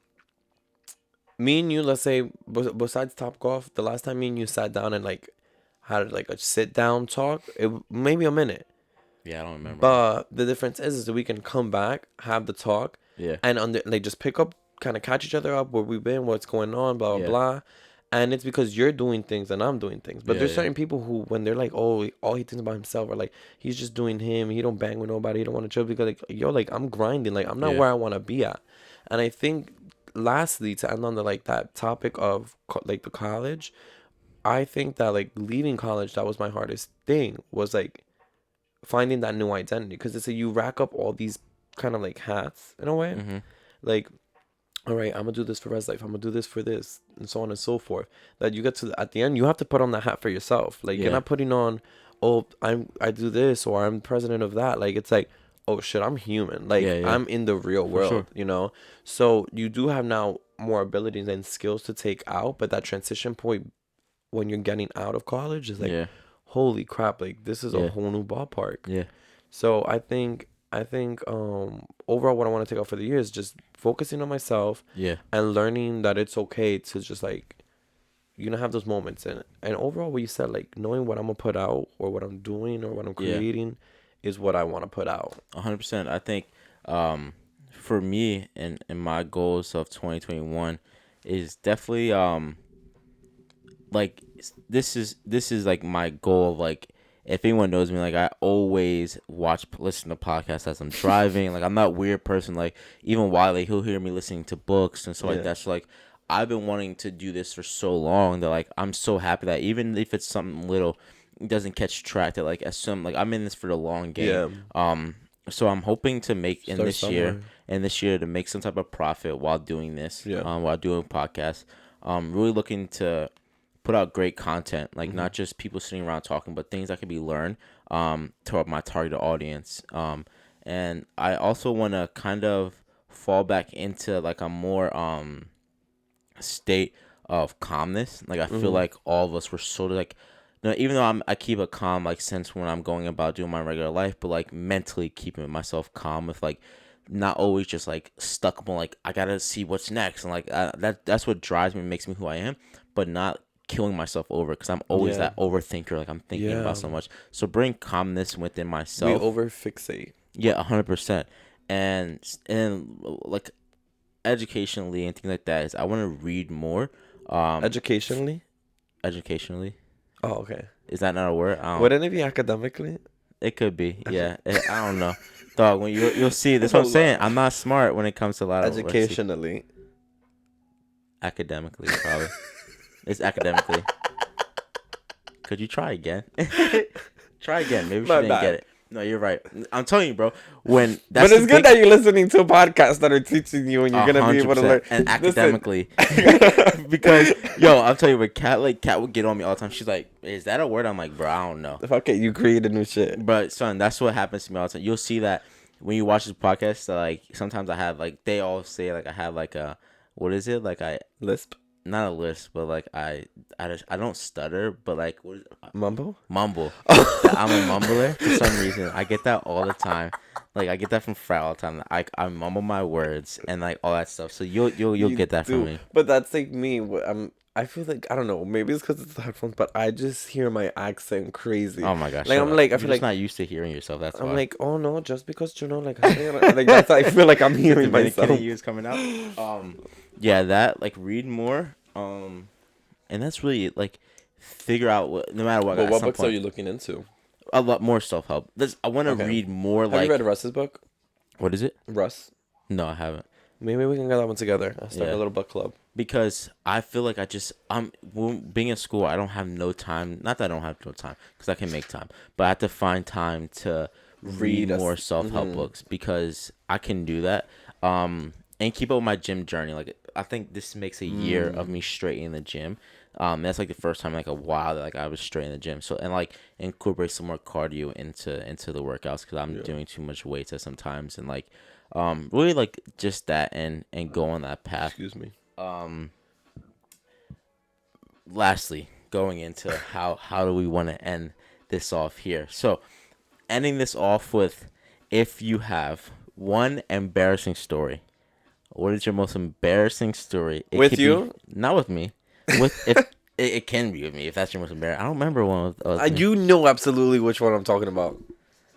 me and you, let's say, besides Top Golf, the last time me and you sat down and like had like a sit down talk, it maybe a minute. Yeah, I don't remember. But the difference is that we can come back, have the talk, and like just pick up, kind of catch each other up, where we've been, what's going on, blah blah blah. And it's because you're doing things and I'm doing things. But there's certain people who, when they're like, oh, all he thinks about himself, or like he's just doing him, he don't bang with nobody, he don't want to chill, because like yo, like I'm grinding, like I'm not where I want to be at. And I think lastly, to end on the like that topic of like the college, I think that like leaving college, that was my hardest thing, was like finding that new identity, because it's like you rack up all these kind of like hats in a way, like, all right, I'm gonna do this for res life, I'm gonna do this for this, and so on and so forth, that you get to at the end, you have to put on that hat for yourself. Like you're not putting on, oh, I do this, or I'm president of that. Like it's like, oh shit, I'm human. Like I'm in the real world, you know? So you do have now more abilities and skills to take out, but that transition point when you're getting out of college is like, holy crap, like this is a Yeah. whole new ballpark. Yeah. So I think overall what I want to take out for the year is just focusing on myself Yeah. and learning that it's okay to just like have those moments, and overall what you said, like knowing what I'm gonna put out or what I'm doing or what I'm Yeah. creating is what I want to put out. 100%. I think for me and my goals of 2021 is definitely like this is like my goal of like, if anyone knows me, like I always listen to podcasts as I'm driving. Like I'm not weird person. Like even Wiley, he'll hear me listening to books and so like that. So like I've been wanting to do this for so long that like I'm so happy that even if it's something little, it doesn't catch track, that like as some like I'm in this for the long game. So I'm hoping to make in this year to make some type of profit while doing this. While doing podcasts. Really looking to put out great content, like not just people sitting around talking, but things that can be learned to my target audience. And I also want to kind of fall back into like a more state of calmness. Like I feel like all of us were sort of like, even though I keep a calm like sense when I'm going about doing my regular life, but like mentally keeping myself calm with like not always just like stuck on like I gotta see what's next, and like that's what drives me and makes me who I am, but not killing myself over, because I'm always that overthinker. Like I'm thinking about so much. So bring calmness within myself. We over fixate. Yeah, 100%. And like educationally and things like that is I want to read more. Educationally. Oh, okay. Is that not a word? Wouldn't it be academically? It could be. Yeah. I don't know. Dog, when you'll see. That's what I'm saying. I'm not smart when it comes to a lot of educationally. Academically, probably. It's academically. Could you try again? Try again. Maybe she didn't get it. No, you're right. I'm telling you, bro. But it's good that you're listening to podcasts that are teaching you, and you're gonna be able to learn. And academically, because I'm telling you, when Kat would get on me all the time. She's like, "Is that a word?" I'm like, "Bro, I don't know." Okay, you created new shit. But son, that's what happens to me all the time. You'll see that when you watch this podcast. Like sometimes I have like they all say like I have like a what is it like I lisp. Not a list, but like I don't stutter, but like what is it? Mumble. I'm a mumbler for some reason. I get that all the time. Like I get that from Frat all the time. I mumble my words and like all that stuff. So you'll get that from me. But that's like me. I feel like I don't know. Maybe it's because it's the headphones, but I just hear my accent crazy. Oh my gosh! Like I'm like I feel You're like not used to hearing yourself. That's why. I'm like, oh no, just because like that's I feel like I'm hearing myself. You is coming out. Yeah, that like read more. And that's really like figure out no matter what. But what books are you looking into? A lot more self-help. I want to read more. Have you read Russ's book? What is it? Russ? No, I haven't. Maybe we can get that one together. I'll start a little book club. Because I feel like being in school, I don't have no time. Not that I don't have no time, because I can make time. But I have to find time to read more self-help books, because I can do that. And keep up with my gym journey. Like I think this makes a year of me straight in the gym. That's like the first time in like a while that like I was straight in the gym. So and like incorporate some more cardio into the workouts, because I'm doing too much weights at sometimes, and like really like just that and go on that path. Excuse me. Lastly, going into how do we want to end this off here? So ending this off with, if you have one embarrassing story. What is your most embarrassing story? With you? Not with me. If it can be with me, if that's your most embarrassing. I don't remember one with you know absolutely which one I'm talking about.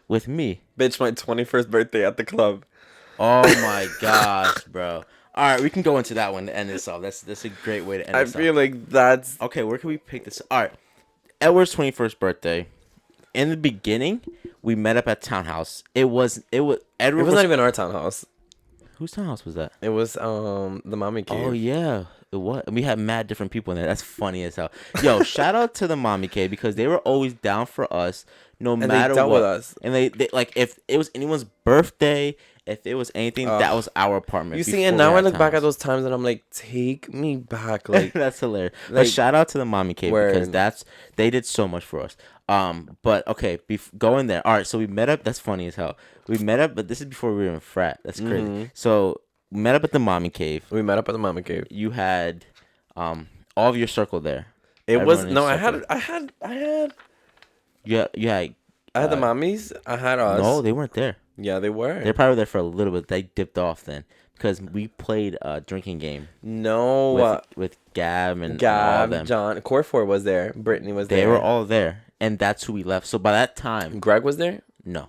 With me? Bitch, my 21st birthday at the club. Oh my gosh, bro. All right, we can go into that one to end this off. That's a great way to end this off. I feel like that's... Okay, where can we pick this? All right. Edward's 21st birthday. In the beginning, we met up at Townhouse. It was not even our townhouse. Whose townhouse was that? It was the Mommy Cave. Oh yeah, it was. We had mad different people in there. That's funny as hell. Yo, shout out to the Mommy Cave, because they were always down for us, no matter what. They dealt with us. And they like if it was anyone's birthday, if it was anything, that was our apartment. You see, and now I look back at those times and I'm like, take me back. Like that's hilarious. Like, but shout out to the Mommy Cave, because they did so much for us. But okay, going there. All right, so we met up. That's funny as hell. We met up, but this is before we were in frat. That's crazy. Mm-hmm. So we met up at the Mommy Cave. You had all of your circle there. It was no. I had Yeah. I had the mommies. I had us. No, they weren't there. Yeah, they were. They're probably there for a little bit. They dipped off then because we played a drinking game. No. With Gab and all of them. John, Corford was there. Brittany was there. They were all there, and that's who we left. So by that time, Greg was there. No,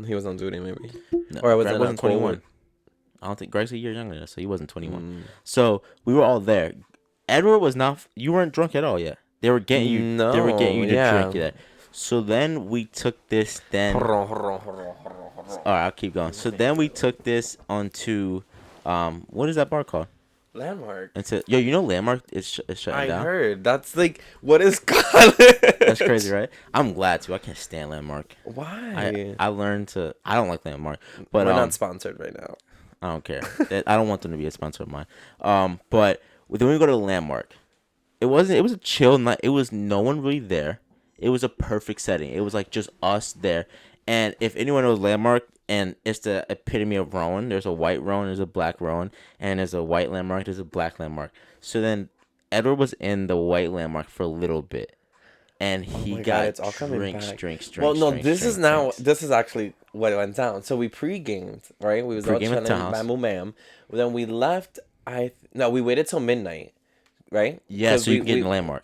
he was on duty maybe. No, or Greg wasn't 21. I don't think Greg's a year younger, so he wasn't 21. So we were all there. Edward was not. You weren't drunk at all yet. They were getting you. No, they were getting you to drink it. So then we took this. Then. All right, I'll keep going. So then we took this onto, what is that bar called? Landmark. Yo, you know Landmark is shutting down? I heard. That's like, what is college? That's crazy, right? I'm glad to. I can't stand Landmark. Why? I learned to. I don't like Landmark, but we're not sponsored right now. I don't care. I don't want them to be a sponsor of mine. But then we go to the Landmark. It was a chill night. It was no one really there. It was a perfect setting. It was like just us there. And if anyone knows Landmark, and it's the epitome of Rowan. There's a white Rowan, there's a black Rowan, and there's a white Landmark, there's a black Landmark. So then Edward was in the white Landmark for a little bit, and he got it's all drinks. Well, no, this is actually what went down. So we pre-gamed, right? We was all chilling, bam, boom, bam. Then we left. We waited till midnight, right? Yeah, so you can get in the Landmark.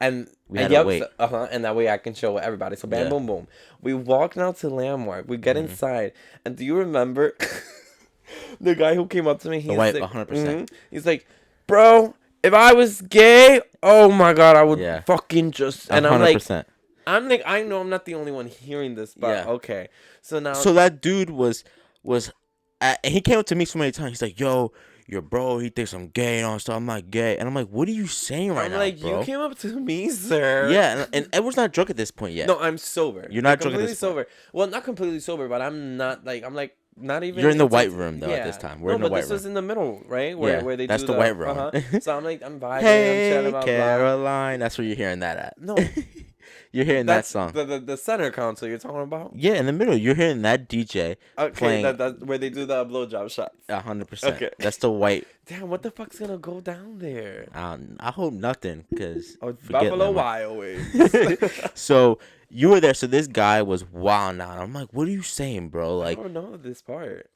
And we had to wait. And that way I can show everybody. So bam, boom, boom. We walked out to Landmark. We get inside, and do you remember the guy who came up to me? He's white, like, 100%. He's like, bro, if I was gay, oh my god, I would fucking just. And 100%. I'm like, I know I'm not the only one hearing this, but okay. So that dude was, he came up to me so many times. He's like, yo. Your bro, he thinks I'm gay and all that stuff. I'm not gay. And I'm like, what are you saying right now, bro? You came up to me, sir. Yeah, and Edward's not drunk at this point yet. No, I'm sober. You're not drunk at this sober. Well, not completely sober, but I'm not like, not even. You're in the white room, though, at this time. We're in the white room. This was in the middle, right? Where they that's do the white room. So I'm like, I'm vibing. Hey, I'm chatting Caroline. That's where you're hearing that at. No. You're hearing that song. The center console you're talking about? Yeah, in the middle. You're hearing that DJ playing. That's where they do the blowjob shots. 100%. Okay. That's the white. Damn, what the fuck's going to go down there? I hope nothing, because Buffalo Wild Wings. So, you were there. So, this guy was wilding out. I'm like, what are you saying, bro? Like, I don't know this part.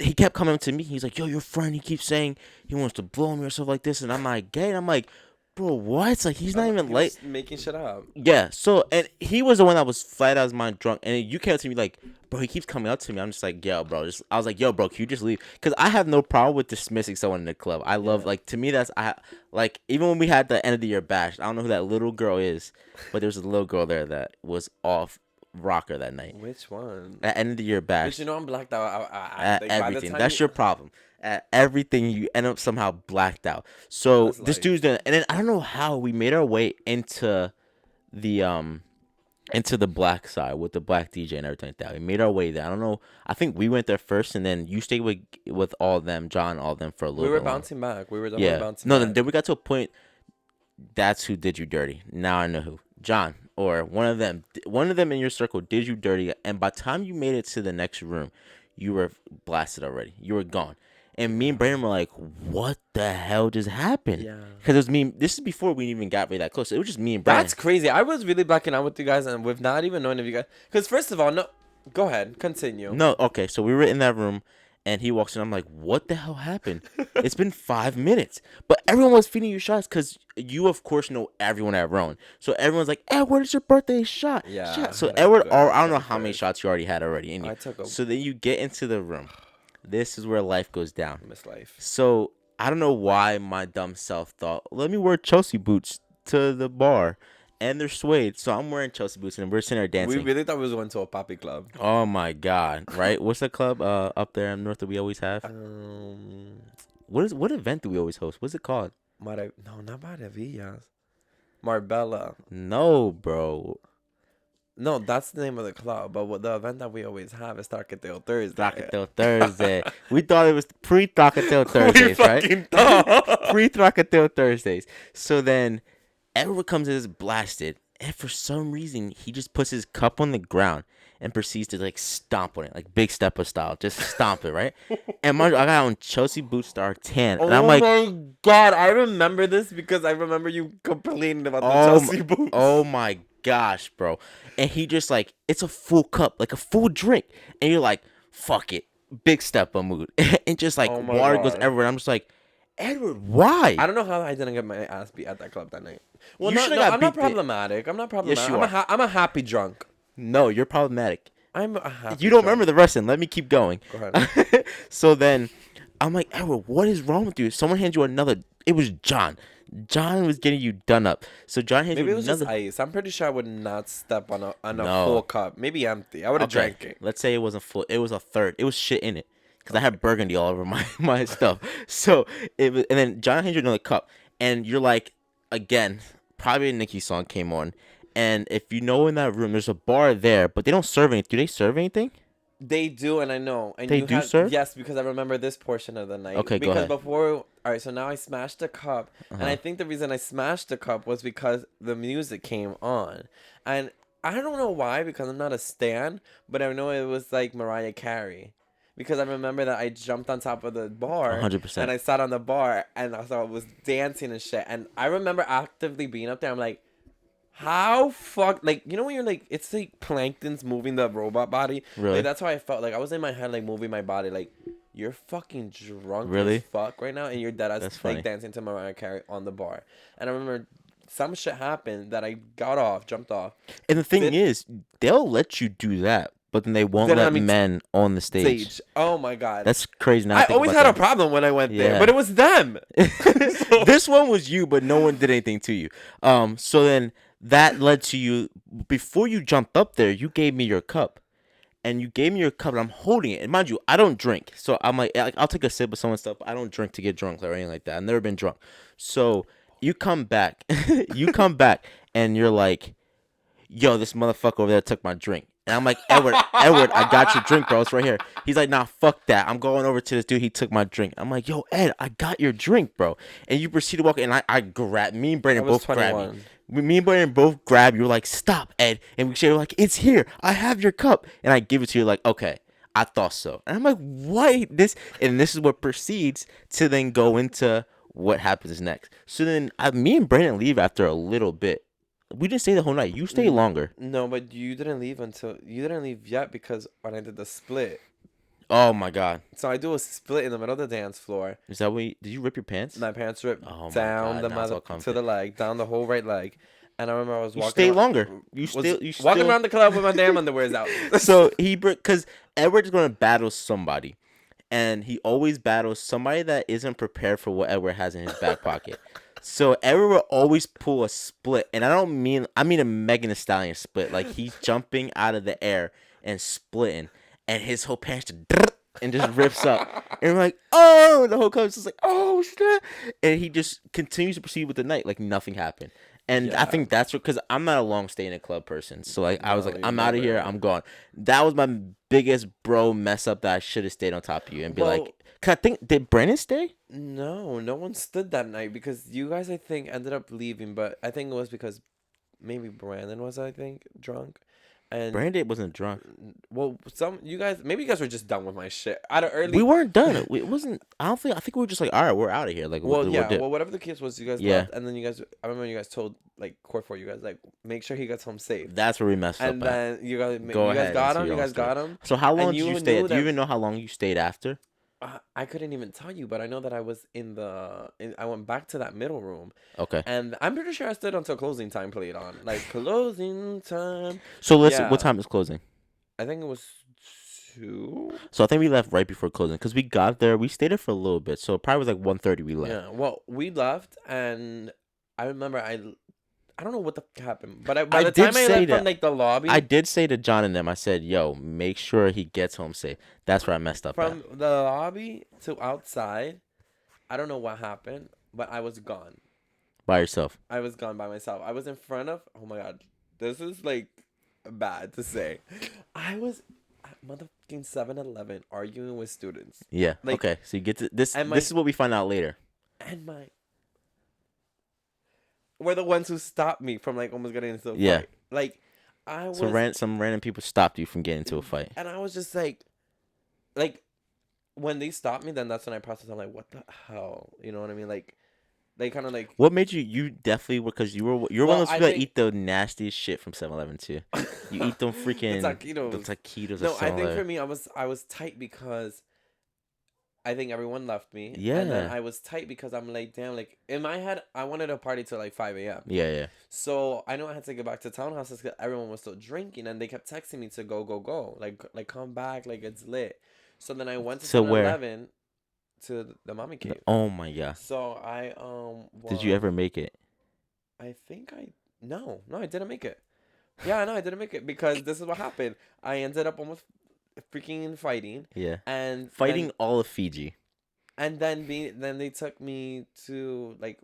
He kept coming to me. He's like, yo, your friend, he keeps saying he wants to blow me or stuff like this. And I'm like, gay? And I'm like, bro, what? Like, he's not even late. Making shit up. Yeah. So, and he was the one that was flat out his mind drunk. And you came up to me like, bro, he keeps coming up to me. I'm just like, yo, bro. I was like, yo, bro, can you just leave? Because I have no problem with dismissing someone in the club. I love, like, to me, like, even when we had the end of the year bash, I don't know who that little girl is, but there was a little girl there that was off rocker that night. Which one? At end of the year bash. But you know I'm blacked out. At everything. That's your problem. At everything, you end up somehow blacked out. So this dude's doing, and then I don't know how we made our way into the black side with the black DJ and everything like that. We made our way there. I don't know. I think we went there first, and then you stayed with all of them, John, all of them for a little bit. We were bouncing back. We were bouncing back. No, then we got to a point. That's who did you dirty. Now I know who. John, or one of them in your circle did you dirty, and by the time you made it to the next room, you were blasted already. You were gone. And me and Brandon were like, what the hell just happened? Yeah. Because it was me. This is before we even got really that close. It was just me and Brandon. That's crazy. I was really blacking out with you guys, and with not even knowing if you guys. Because first of all, no. Go ahead. Continue. No. Okay. So we were in that room, and he walks in. I'm like, what the hell happened? It's been 5 minutes. But everyone was feeding you shots because you, of course, know everyone at Rowan. So everyone's like, Edward, it's your birthday shot. Yeah. Shot. So Edward, I don't know how many shots you already had already in you. So then you get into the room. This is where life goes down. Miss life. So I don't know why my dumb self thought, let me wear Chelsea boots to the bar. And they're suede. So I'm wearing Chelsea boots and we're sitting there dancing. We really thought we was going to a poppy club. Oh my God. Right? What's the club up there in north that we always have? What event do we always host? What's it called? No, not Maravillas. Marbella. No, bro. No, that's the name of the club. But the event that we always have is Tracateo Thursday. Tracateo Thursday. We thought it was pre-Tracateo Thursdays, right? Pre-Tracateo Thursdays. So then Edward comes in as blasted. And for some reason, he just puts his cup on the ground and proceeds to like stomp on it, like Big Stepper style. Just stomp it, right? And I got on Chelsea boots that are tan. And I'm like, oh my God. I remember this because I remember you complaining about the Chelsea boots. Oh my gosh, bro. And he just like, it's a full cup, like a full drink. And you're like, fuck it. Big step of mood. And just like Oh my water goes God. everywhere. I'm just like, Edward, why? I don't know how I didn't get my ass beat at that club that night. Well, You no, should've no, got I'm not beat problematic. I'm not Yes, problematic. you are. I'm a happy drunk. No, you're problematic. I'm a happy You don't drunk. remember the rest, and let me keep going. Go ahead. So then I'm like, Edward, what is wrong with you? Someone hands you another. It was John. John was getting you done up. So John hands Maybe you it was another. just ice. I'm pretty sure I would not step on a No. full cup. Maybe empty. I would have drank it. Let's say it wasn't full. It was a third. It was shit in it because I had burgundy all over my stuff. So it was, and then John hands you another cup, and you're like, again, probably a Nicki song came on, and if you know in that room, there's a bar there, but they don't serve anything. Do they serve anything? They do, and I know. And They you do serve? Yes, because I remember this portion of the night. Okay, go ahead. Because before, all right, so now I smashed the cup, and I think the reason I smashed the cup was because the music came on, and I don't know why, because I'm not a stan, but I know it was like Mariah Carey. Because I remember that I jumped on top of the bar, 100%. and I sat on the bar, and I was dancing and shit. And I remember actively being up there. I'm like, how fuck, like, you know when you're like, it's like Plankton's moving the robot body. Really? Like, that's how I felt. Like, I was in my head like moving my body. Like, you're fucking drunk Really? as fuck right now, and you're dead That's as funny. like dancing to Mariah Carey on the bar. And I remember some shit happened that I got off, jumped off. And the thing is, they'll let you do that, but then they won't Then let let me men on the stage. Oh my god. That's crazy. Now I always had a problem when I went there, Yeah. but it was them. This one was you, but no one did anything to you. So then that led to you. Before you jumped up there, you gave me your cup, and you gave me your cup, and I'm holding it. And mind you, I don't drink, so I'm like I'll take a sip of someone's stuff. I don't drink to get drunk or anything like that. I've never been drunk. So you come back, and you're like, "Yo, this motherfucker over there took my drink." And I'm like, Edward, I got your drink, bro. It's right here. He's like, nah, fuck that. I'm going over to this dude. He took my drink. I'm like, yo, Ed, I got your drink, bro. And you proceed to walk in, and I grab, me and Brandon both grab me. Me and Brandon both grab you. We're like, stop, Ed. And we say, like, it's here. I have your cup. And I give it to you, like, okay, I thought so. And I'm like, what? This is what proceeds to then go into what happens next. So then me and Brandon leave after a little bit. We didn't stay the whole night. You stayed longer. No, but you didn't leave yet because when I did the split. Oh my god. So I do a split in the middle of the dance floor. Is that what did you rip your pants? My pants ripped Oh my down God, to the leg, down the whole right leg. And I remember I was You walking. stayed longer. Walking around the club with my damn underwears out. So because Edward's gonna battle somebody, and he always battles somebody that isn't prepared for what Edward has in his back pocket. So Edward will always pull a split, and I mean a Megan Thee Stallion split. Like he's jumping out of the air and splitting, and his whole pants just rips up, and we're like, oh, the whole club's just like, oh shit, and he just continues to proceed with the night like nothing happened. And I think that's what, because I'm not a long stay in a club person. So like I was like, I'm out of here, I'm gone. That was my biggest bro mess up that I should have stayed on top of you and be like, cause I think, did Brandon stay? No one stood that night because you guys, I think, ended up leaving. But I think it was because maybe Brandon was, I think, drunk. And Brandon wasn't drunk. Well, maybe you guys were just done with my shit. We weren't done. It wasn't. I think we were just like, all right, we're out of here. Like, whatever the case was, you guys left, and then you guys. I remember you guys told like Corfor, you guys like make sure he gets home safe. That's where we messed up. And then you guys got him. So how long did you stay? Do you even know how long you stayed after? I couldn't even tell you, but I know that I was I went back to that middle room. Okay. And I'm pretty sure I stood until closing time played on. Like, closing time. So what time is closing? I think it was 2. So I think we left right before closing because we got there. We stayed there for a little bit. So it probably was like 1:30 we left. Yeah, well, we left, and I remember I don't know what the fuck happened, but by the time I left from like the lobby, I did say to John and them, I said, "Yo, make sure he gets home safe." That's where I messed up. From the lobby to outside, I don't know what happened, but I was gone. By yourself? I was gone by myself. I was in front of. Oh my god, this is like bad to say. I was at motherfucking 7-Eleven arguing with students. Yeah. Like, okay. So you get to this. This is what we find out later. And were the ones who stopped me from like almost getting into a fight. Like I was. So some random people stopped you from getting into a fight. And I was just like when they stopped me, then that's when I processed. I'm like, what the hell? You know what I mean? Like, Like kind of like. What made you? You definitely were because you're one Well, of those I people that think eat the nastiest shit from 7-Eleven too. You eat them the freaking the taquitos. taquitos of No, I think 7-Eleven. for me, I was tight because I think everyone left me, and then Yeah, I was tight because I'm like, damn, like in my head, I wanted to party till like 5 a.m. yeah, yeah. So I know I had to get back to townhouses because everyone was still drinking, and they kept texting me to go, go, go, like come back, like it's lit. So then I went to So where? 7-Eleven to the mommy cave. Oh my god. So I Did you ever make it? I think I no I didn't make it. Yeah, no, I didn't make it because this is what happened. I ended up almost freaking fighting, Yeah. and Fighting all of Fiji. then they took me to like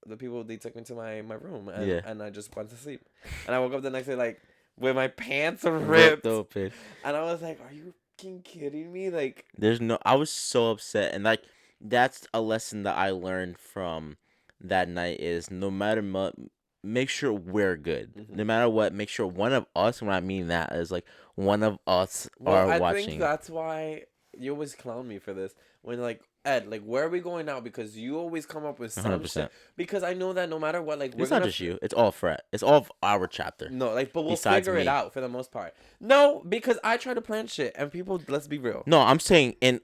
the people they took me to my room, Yeah. and I just went to sleep, and I woke up the next day like with my pants Ripped ripped, open. and I was like, "Are you fucking kidding me?" Like, There's no. I was so upset, and like that's a lesson that I learned from that night is no matter what, make sure we're good. No matter what, make sure one of us. When I mean that is like one of us well, are I think watching. that's why you always clown me for this. When like Ed, like where are we going now? Because you always come up with some shit. 100%. Because I know that no matter what, like we're It's not gonna just you. It's all Fred. It's all of our chapter. no, like, but we'll Besides figure it me. out for the most part. No, because I try to plan shit, and people, let's be real. No, I'm saying in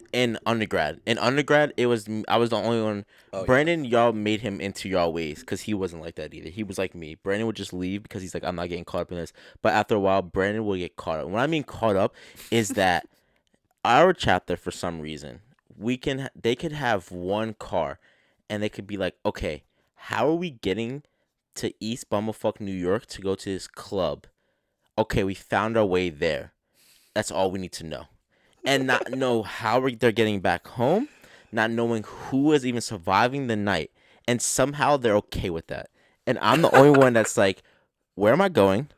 undergrad. In undergrad, I was the only one. Oh yeah. Brandon, y'all made him into y'all ways because he wasn't like that either. He was like me. Brandon would just leave because he's like, I'm not getting caught up in this. But after a while, Brandon will get caught up. What I mean caught up is that our chapter, for some reason, they could have one car, and they could be like, okay, how are we getting to East Bumblefuck, New York to go to this club? Okay, we found our way there. That's all we need to know. And not know how they're getting back home, not knowing who is even surviving the night, and somehow they're okay with that. And I'm the only one that's like, where am I going?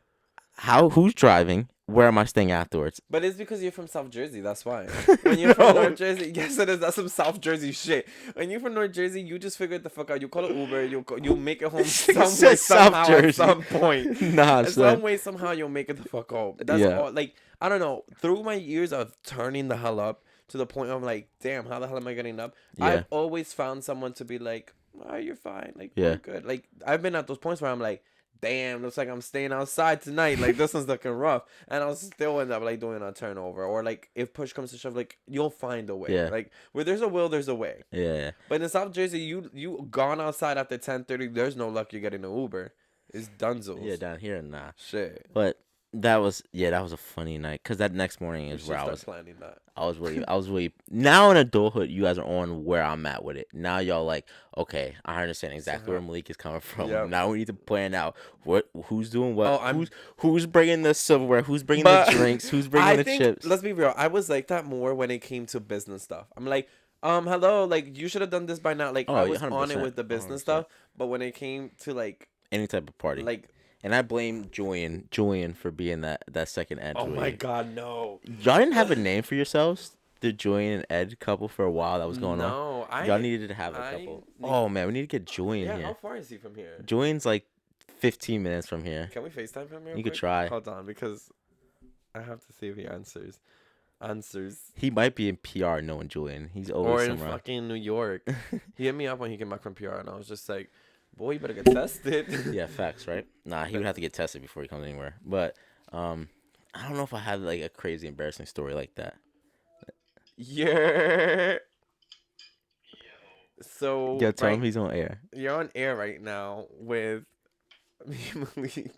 Who's driving? Where am I staying afterwards? But it's because you're from South Jersey. That's why. When you're from North Jersey, yes, it is. That's some South Jersey shit. When you're from North Jersey, you just figure it the fuck out. You call it Uber. You make it home some way, somehow, at some point. Nah, Some way, somehow, you'll make it the fuck home. That's Yeah. all. Like, I don't know. Through my years of turning the hell up to the point of like, damn, how the hell am I getting up? Yeah. I've always found someone to be like, oh, you're fine. Like, Yeah. we're good. Like, I've been at those points where I'm like, damn, looks like I'm staying outside tonight. Like, this one's looking rough. And I'll still end up, like, doing a turnover. Or, like, if push comes to shove, like, you'll find a way. Yeah. Like, where there's a will, there's a way. Yeah. But in South Jersey, you gone outside after 10:30, there's no luck you're getting an Uber. It's dunzos. Yeah, down here, nah. Shit. But that was a funny night because that next morning is where I was. Planning that. I was really. Now in adulthood, you guys are on where I'm at with it. Now y'all like, okay, I understand exactly where Malik is coming from. Yep. Now we need to plan out who's doing what. Oh, who's bringing the silverware? Who's bringing the drinks? Who's bringing the chips? Let's be real. I was like that more when it came to business stuff. I'm like, hello, like you should have done this by now. Like I was 100%, on it with the business 100%. stuff, but when it came to like Any type of party. like. And I blame Julian for being that second Ed. Oh my God, no! Y'all didn't have a name for yourselves, the Julian and Ed couple, for a while that was going on. No, Y'all needed to have a couple. Oh man, we need to get Julian Yeah, here. how far is he from here? Julian's like 15 minutes from here. Can we FaceTime him? Real You could quick? try. Hold on, because I have to see if he answers. He might be in PR knowing Julian. He's Or always in somewhere. fucking New York. He hit me up when he came back from PR, and I was just like, boy, you better get tested. Yeah, facts, right? Nah, he would have to get tested before he comes anywhere. But I don't know if I had like a crazy embarrassing story like that. Yeah. So Yo, tell him he's on air. you're on air right now with me and Malik.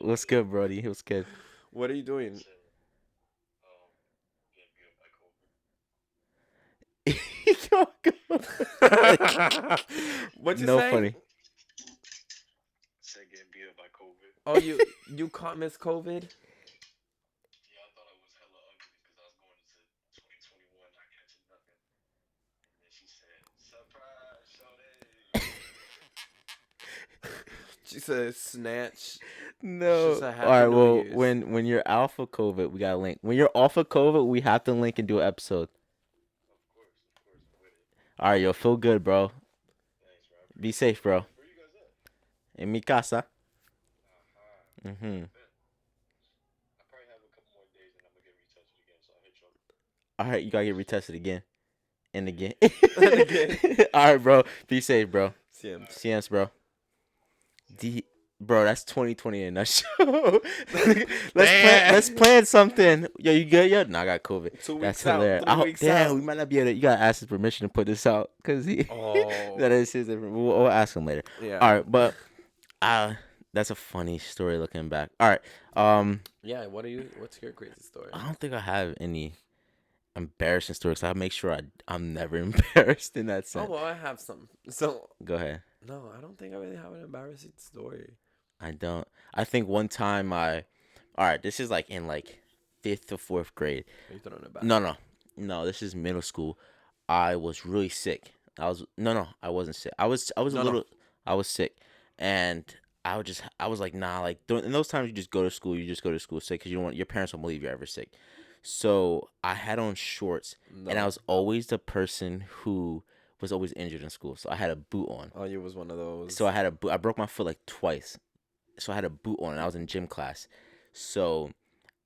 What's good, Brody? What's good? What are you doing? What'd you No say? funny. Said getting beat up by COVID. Oh, you caught Miss COVID? Yeah, I thought I was hella ugly because I was going into 2021 not catching nothing. And then she said, "Surprise, shawty." She said snatch. No. She said, All "Happy right. New Well, Year's." when you're alpha COVID, we gotta link. When you're alpha COVID, we have to link and do an episode. Of course, I'm with it. All right, yo, feel good, bro. Thanks, Robert. Be safe, bro. Where you guys at? En mi casa. Uh-huh. Mhm. I probably have a couple more days and I'm gonna get retested again, so I'll hit you up. All right, you gotta get retested again. In the game. In the game. All right, bro. Be safe, bro. CM. CMs, bro. Bro, that's 2020 in that show. let's plan something. Yo, you good? Yo, no, I got COVID. 2 weeks That's out. hilarious. 3 weeks Damn, out. we might not be able to. You gotta ask his permission to put this out, cause he. Oh. That is his. We'll ask him later. Yeah. All right, but that's a funny story looking back. All right. Yeah. What's your crazy story? I don't think I have any embarrassing stories. So I make sure I'm never embarrassed in that sense. Oh well, I have some. So Go ahead. no, I don't think I really have an embarrassing story. I don't. I think one time all right, this is like in like 5th or 4th grade. Are you throwing it back? No, this is middle school. I was really sick. I wasn't sick. I was I was sick, and I was like, nah, like in those times you just go to school sick because you don't want your parents won't believe you're ever sick. So I had on shorts, and I was always the person who was always injured in school. So I had a boot on. Oh, you was one of those. So I had a boot. I broke my foot like twice. So I had a boot on, and I was in gym class. So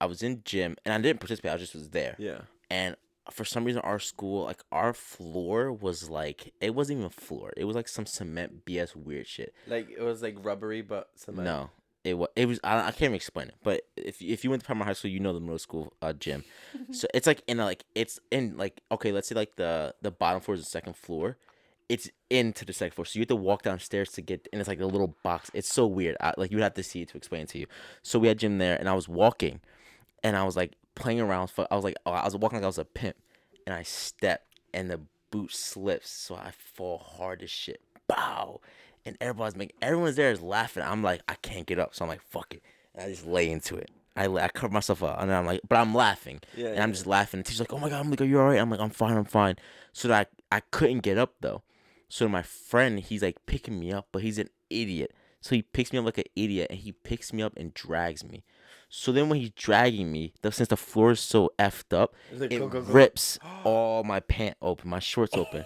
I was in gym, and I didn't participate. I just was there. Yeah. And for some reason, our school, like our floor was like, it wasn't even a floor. It was like some cement BS weird shit. Like it was like rubbery, but cement. No, it was. I can't even explain it. But if you went to primary high school, you know the middle school gym. So it's like it's in like okay, let's say like the bottom floor is the second floor. It's into the second floor, so you have to walk downstairs to get, and it's like a little box. It's so weird. Like you would have to see it to explain it to you. So we had gym there, and I was walking, and I was like playing around. I was like, I was walking like I was a pimp, and I stepped, and the boot slips, so I fall hard as shit. Bow, and everyone's there is laughing. I'm like, I can't get up, so I'm like, fuck it, and I just lay into it. I cover myself up, and I'm like, but I'm laughing, and I'm just laughing. And she's like, oh my god, I'm like, are you alright? I'm like, I'm fine. So that I couldn't get up though. So my friend, he's like picking me up, but he's an idiot. So he picks me up like an idiot, and he picks me up and drags me. So then when he's dragging me, since the floor is so effed up, Like, it go. rips all my pants open, my shorts open.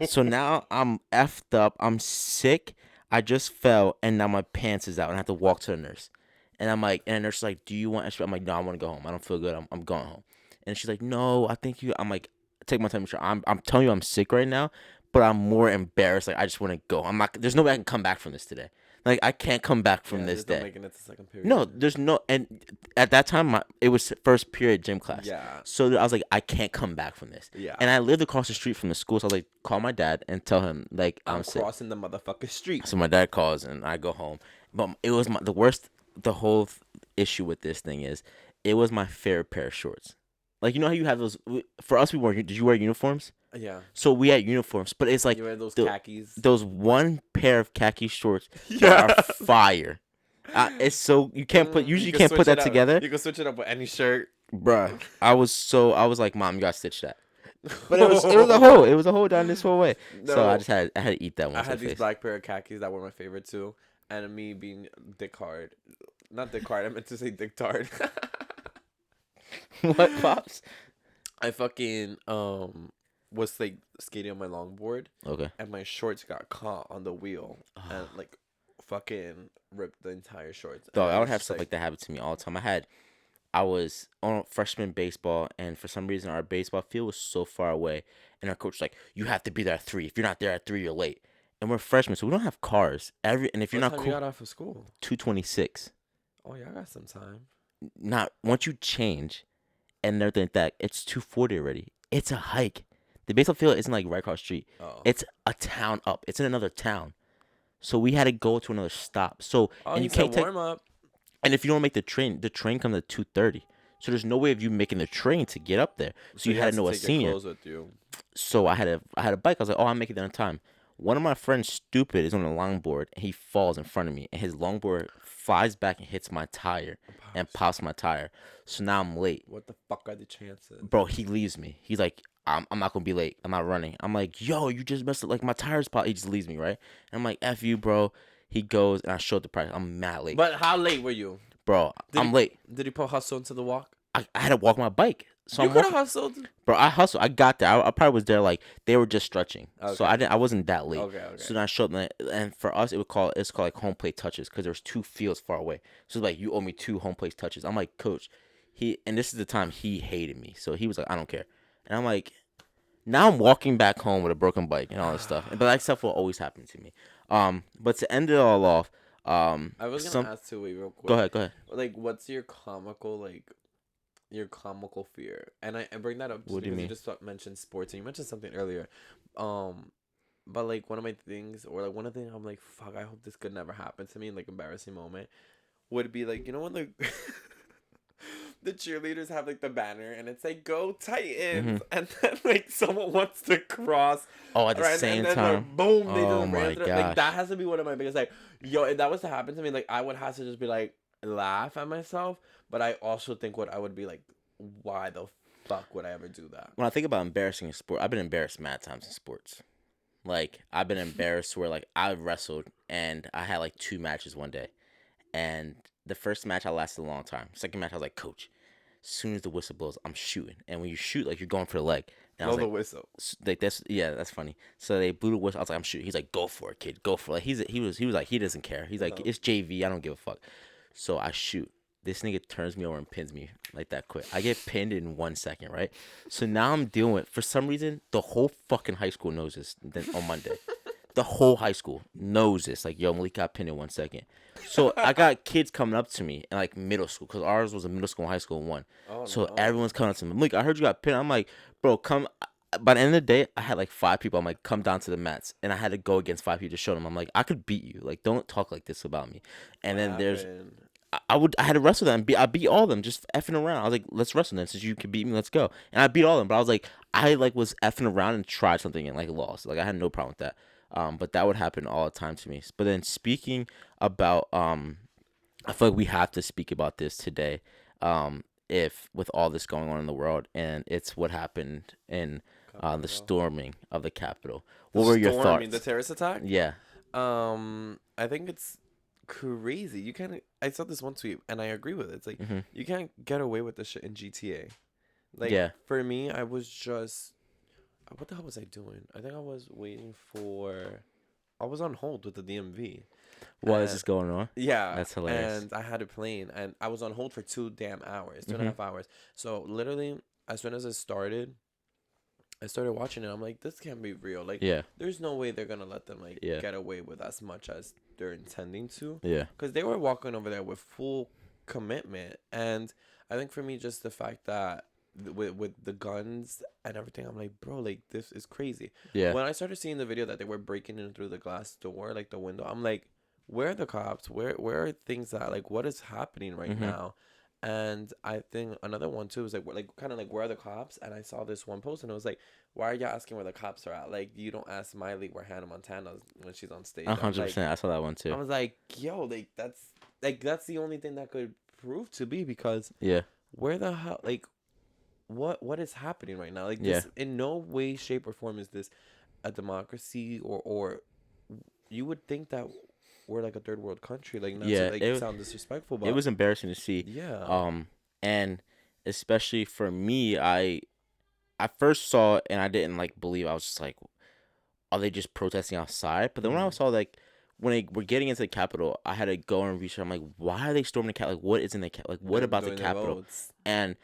So now I'm effed up. I'm sick. I just fell, and now my pants is out, and I have to walk to the nurse. And I'm like, and the nurse is like, do you want extra? I'm like, no, I want to go home. I don't feel good. I'm going home. And she's like, no, I think you. I'm like, take my temperature. I'm telling you, I'm sick right now, but I'm more embarrassed. Like I just want to go. I'm not. There's no way I can come back from this today. Like I can't come back from this day. Making it to second period. No, there's no. And at that time, it was first period gym class. Yeah. So I was like, I can't come back from this. Yeah. And I lived across the street from the school, so I was like, call my dad and tell him like I'm sick. Crossing the motherfucking street. So my dad calls and I go home. But it was the worst. The whole issue with this thing is, it was my favorite pair of shorts. Like you know how you have those. For us, we wore. Did you wear uniforms? Yeah. So we had uniforms, but it's like You wear those khakis. those one pair of khaki shorts are fire. It's so you can't put. Usually you can't put that together. You can switch it up with any shirt, Bruh. I was like, Mom, you gotta stitch that. But it was a hole down this whole way. No. So I had to eat that one. I had these black pair of khakis that were my favorite too, and me being dick hard, not dick hard. I meant to say dick tard. What, Pops? I fucking was like skating on my longboard. Okay. And my shorts got caught on the wheel and like fucking ripped the entire shorts. Dog, I would have stuff like that happen to me all the time. I was on freshman baseball, and for some reason our baseball field was so far away, and our coach was like, you have to be there at 3. If you're not there at 3, you're late. And we're freshmen, so we don't have cars. And if you're what not time cool, you got off of school? 2:26. Oh yeah, I got some time. Not once you change and everything like that, it's 2:40 already. It's a hike. The baseball field isn't like right across the street. Oh. It's a town up. It's in another town. So we had to go to another stop. So and you can't warm up. And if you don't make the train comes at 2:30. So there's no way of you making the train to get up there. So you had to know a senior. With you. So I had a bike. I was like, oh, I'm making that on time. One of my friends, stupid, is on a longboard, and he falls in front of me, and his longboard flies back and hits my tire and pops my tire. So now I'm late. What the fuck are the chances? Bro, he leaves me. He's like, I'm not gonna be late. I'm not running. I'm like, yo, you just messed up. Like my tires pop. He just leaves me, right? And I'm like, F you, bro. He goes, and I showed the price. I'm mad late. But how late were you? Bro, I'm late. Did he put hustle into the walk? I had to walk my bike. So you could have hustled. Bro, I hustled. I got there. I probably was there like they were just stretching. Okay. So I wasn't that late. Okay. So then I showed them, and for us it's called like home plate touches because there's 2 fields far away. So it's like you owe me 2 home plate touches. I'm like, coach, and this is the time he hated me. So he was like, I don't care. And I'm like, Now I'm walking back home with a broken bike and all this stuff. But that stuff will always happen to me. But to end it all off, I was gonna ask too, wait, real quick. Go ahead. Like, what's your comical fear? And I bring that up just because you just mentioned sports and you mentioned something earlier. But like one of my things, or like one of the things I'm like, fuck, I hope this could never happen to me. Like embarrassing moment would be like, you know when the the cheerleaders have like the banner and it's like "Go Titans," and then like someone wants to cross. Oh, at the same and then, time. like, boom, they Oh just my ran through. gosh. Like that has to be one of my biggest like, yo, if that was to happen to me, like I would have to just be like laugh at myself. But I also think what I would be like, why the fuck would I ever do that? When I think about embarrassing in sport, I've been embarrassed mad times in sports. Like I've been embarrassed where like I wrestled and I had like 2 matches one day, and the first match I lasted a long time. Second match I was like, coach, as soon as the whistle blows, I'm shooting. And when you shoot, like you're going for the leg. And I was the like, whistle. Like that's funny. So they blew the whistle. I was like, I'm shooting. He's like, go for it, kid, go for it. Like he was like he doesn't care. He's like, it's JV. I don't give a fuck. So I shoot. This nigga turns me over and pins me like that quick. I get pinned in 1 second, right? So now I'm dealing with, for some reason, the whole fucking high school knows this then on Monday. The whole high school knows this. Like, yo, Malik got pinned in 1 second. So I got kids coming up to me in like middle school, because ours was a middle school and high school in one. Oh, so no. everyone's coming up to me. Malik, I heard you got pinned. I'm like, bro, come. By the end of the day, I had like 5 people. I'm like, come down to the mats. And I had to go against 5 people to show them. I'm like, I could beat you. Like, don't talk like this about me. And then there's... I had to wrestle them. I beat all of them just effing around. I was like, let's wrestle them since you can beat me. Let's go. And I beat all of them. But I was like, was effing around and tried something and like lost. Like I had no problem with that. But that would happen all the time to me. But then speaking about, I feel like we have to speak about this today. If with all this going on in the world, and it's what happened in the storming of the Capitol. What were your thoughts? The terrorist attack? Yeah. I think it's crazy. You can't. I saw this one tweet and I agree with it. It's like you can't get away with this shit in GTA. Like for me, I was just, what the hell was I doing? I think I was waiting for. I was on hold with the DMV. What is this going on? Yeah, that's hilarious. And I had a plane, and I was on hold for 2 damn hours, 2.5 hours. So literally, as soon as it started, I started watching it. I'm like, this can't be real. Like, there's no way they're gonna let them like get away with as much as they're intending to. Yeah. Because they were walking over there with full commitment, and I think for me, just the fact that with the guns and everything, I'm like, bro, like this is crazy. Yeah. When I started seeing the video that they were breaking in through the glass door, like the window, I'm like, where are the cops? Where are things at? Like, what is happening right now? And I think another one too is like kind of like, where are the cops? And I saw this one post and it was like, why are y'all asking where the cops are at? Like, you don't ask Miley where Hannah Montana is when she's on stage. 100%. I saw that one too. I was like, yo, like that's the only thing that could prove to be, because where the hell, like, what is happening right now? Like, this in no way, shape, or form is this a democracy, or you would think that we're like a third world country. Like, not to like sound disrespectful, but it was embarrassing to see. Yeah. And especially for me, I first saw it and I didn't like believe. I was just like, are they just protesting outside? But then when I saw like when we're getting into the Capitol, I had to go and research. I'm like, why are they storming the Capitol? Like, what is in the Capitol? Like, what about the Capitol? And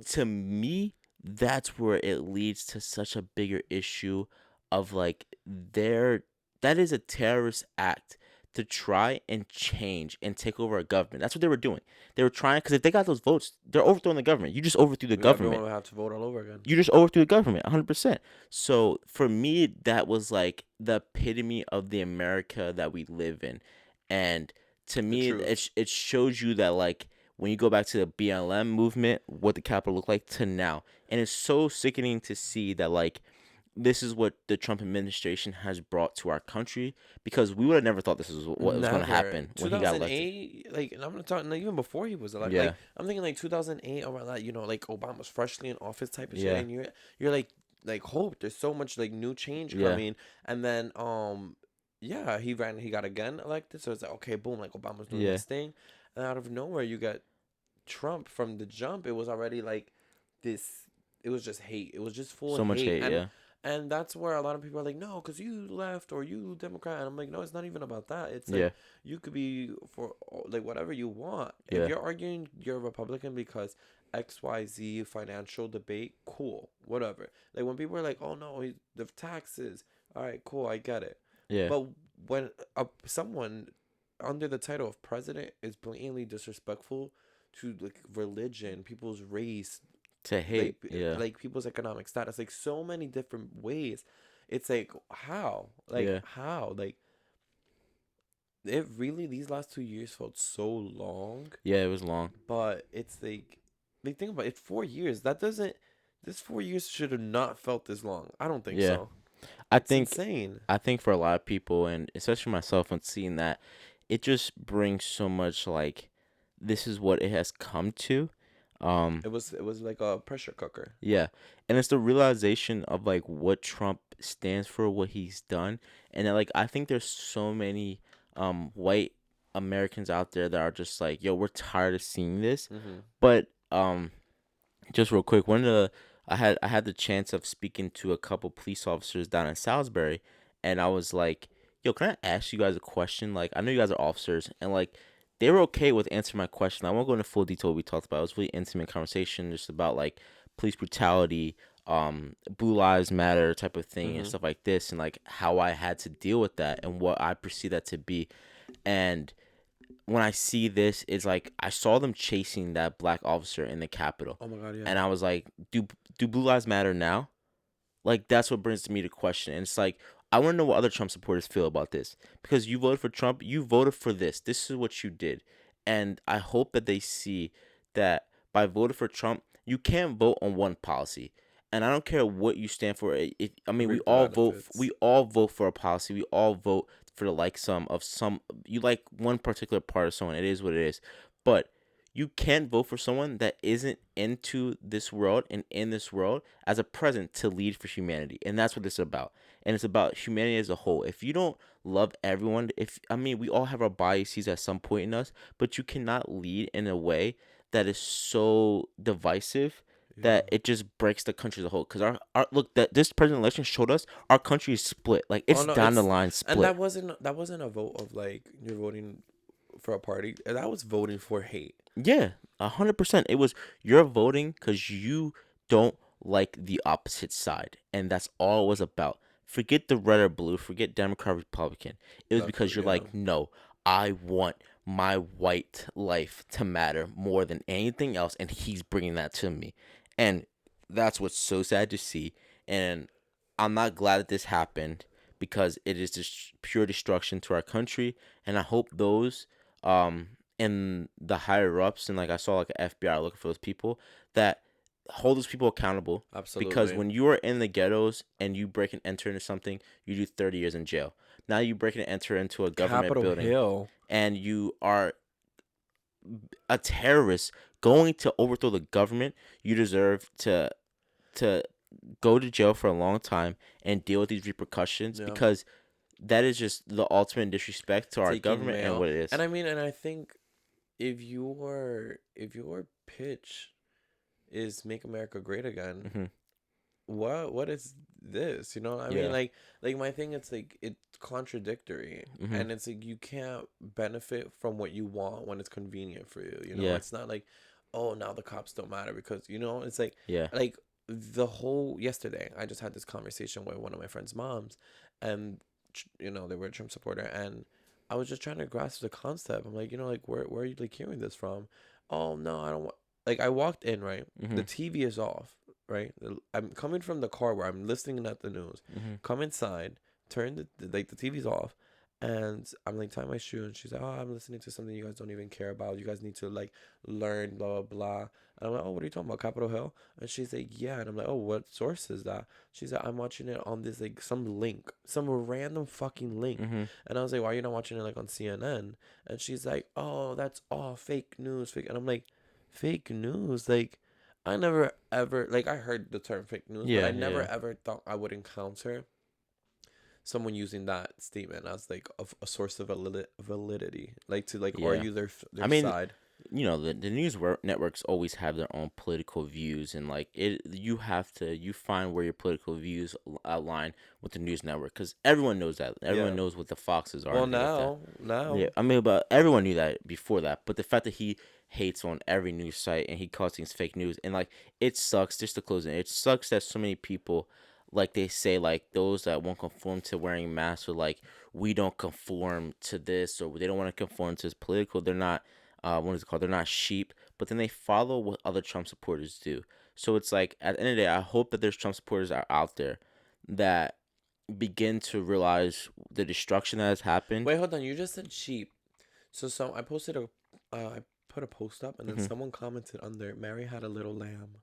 to me, that's where it leads to such a bigger issue of like that is a terrorist act to try and change and take over a government. That's what they were doing. They were trying, because if they got those votes, they're overthrowing the government. You just overthrew the government. Everyone would have to vote all over again. You just overthrew the government, 100%. So for me, that was like the epitome of the America that we live in. And to me, it shows you that like when you go back to the BLM movement, what the Capitol looked like to now. And it's so sickening to see that like this is what the Trump administration has brought to our country, because we would have never thought this is what was going to happen when he got elected. Like, and I'm not talking like, even before he was elected. Like, I'm thinking like 2008 around that, you know, like Obama's freshly in office type of shit, and you're like hope there's so much like new change coming, and then he got again elected, so it's like, okay, boom, like Obama's doing this thing, and out of nowhere you got Trump. From the jump, it was already like this. It was just hate. It was just full so of much hate, And that's where a lot of people are like, no, because you left or you Democrat. And I'm like, no, it's not even about that. It's Yeah. like you could be for like whatever you want. If Yeah. you're arguing you're a Republican because XYZ financial debate, cool, whatever. Like when people are like, oh no, the taxes, all right, cool, I get it. Yeah. But when someone under the title of president is blatantly disrespectful to like religion, people's race, To hate. Yeah. like people's economic status, like so many different ways. It's like Yeah. how like it really these last 2 years felt so long, Yeah, it was long. but it's like think about it, 4 years. That doesn't this 4 years should have not felt this long. I don't think Yeah. so. I It's think insane. I think for a lot of people, and especially myself, and seeing that, it just brings so much like, this is what it has come to. It was like a pressure cooker. Yeah, and it's the realization of like what Trump stands for, what he's done, and then, like, I think there's so many white Americans out there that are just like, yo, we're tired of seeing this. Mm-hmm. But just real quick, I had the chance of speaking to a couple police officers down in Salisbury, and I was like, yo, can I ask you guys a question? Like, I know you guys are officers, and like, they were okay with answering my question. I won't go into full detail what we talked about. It was really intimate conversation just about like police brutality, Blue Lives Matter type of thing, and Mm-hmm. stuff like this, and like how I had to deal with that and what I perceive that to be. And when I see this, it's like I saw them chasing that black officer in the Capitol, Oh my god, yeah. and I was like, do Blue Lives Matter now? Like, that's what brings me to question. And it's like, I want to know what other Trump supporters feel about this, because you voted for Trump, you voted for this. This is what you did, and I hope that they see that by voting for Trump, you can't vote on one policy. And I don't care what you stand for. I mean, we Reap the all vote. benefits. We all vote for a policy. We all vote for the like some. You like one particular part of someone. It is what it is. But you can't vote for someone that isn't into this world and in this world as a present to lead for humanity. And that's what this is about. And it's about humanity as a whole. If you don't love everyone, we all have our biases at some point in us, but you cannot lead in a way that is so divisive Yeah. that it just breaks the country as a whole. Because our look, that this president election showed us our country is split. Like, it's Oh no, down the it's line and split. that wasn't a vote of like you're voting for a party. That was voting for hate. Yeah, 100%. It was, you're voting because you don't like the opposite side, and that's all it was about. Forget the red or blue. Forget Democrat, Republican. It was because you're Yeah. like, no, I want my white life to matter more than anything else, and he's bringing that to me, and that's what's so sad to see. And I'm not glad that this happened, because it is just pure destruction to our country, and I hope those in the higher ups, and like I saw like an FBI looking for those people, that hold those people accountable. Absolutely. Because when you are in the ghettos and you break and enter into something, you do 30 years in jail. Now you break and enter into a government Capitol building, Hill. and you are a terrorist going to overthrow the government, you deserve to go to jail for a long time and deal with these repercussions, Yeah. because that is just the ultimate disrespect to our Taking government mail. and what it is. And I think if your pitch is make America great again, Mhm. what is this? You know, I Yeah. mean, like my thing, it's like it's contradictory, Mhm. and it's like you can't benefit from what you want when it's convenient for you. You know, Yeah. it's not like, oh, now the cops don't matter because it's Yeah. like the whole yesterday. I just had this conversation with one of my friend's moms, and they were a Trump supporter, and I was just trying to grasp the concept. I'm like, like where are you like hearing this from? Oh no, I don't want. Like I walked in, right? The Mhm. TV is off, right? I'm coming from the car where I'm listening at the news. Mhm. Come inside, turn the TV's off, and I'm like tying my shoe, and she's like, "Oh, I'm listening to something you guys don't even care about. You guys need to like learn, blah blah blah." And I'm like, "Oh, what are you talking about, Capitol Hill?" And she's like, "Yeah." And I'm like, "Oh, what source is that?" She's like, "I'm watching it on this like some link, some random fucking link." Mhm. And I was like, "Why are you not watching it like on CNN?" And she's like, "Oh, that's all fake news, fake." And I'm like, "Fake news? Like, I never ever like I heard the term fake news, but Yeah. I never Yeah. ever thought I would encounter someone using that statement as like a source of validity, like to like Yeah. argue their I mean, side." the networks always have their own political views, and like you find where your political views align with the news network, because everyone knows that. Yeah. Everyone knows what the Foxes are Well, and like that. now. Yeah, I mean, but everyone knew that before that. But the fact that he hates on every news site and he calls things fake news, and like it sucks. Just to close it, it sucks that so many people, like they say, like those that won't conform to wearing masks, or like we don't conform to this, or they don't want to conform to this political. They're not, what is it called? They're not sheep. But then they follow what other Trump supporters do. So it's like at the end of the day, I hope that there's Trump supporters out there that begin to realize the destruction that has happened. Wait, hold on. You just said sheep. So I posted I put a post up, and then someone commented under, Mary had a little lamb.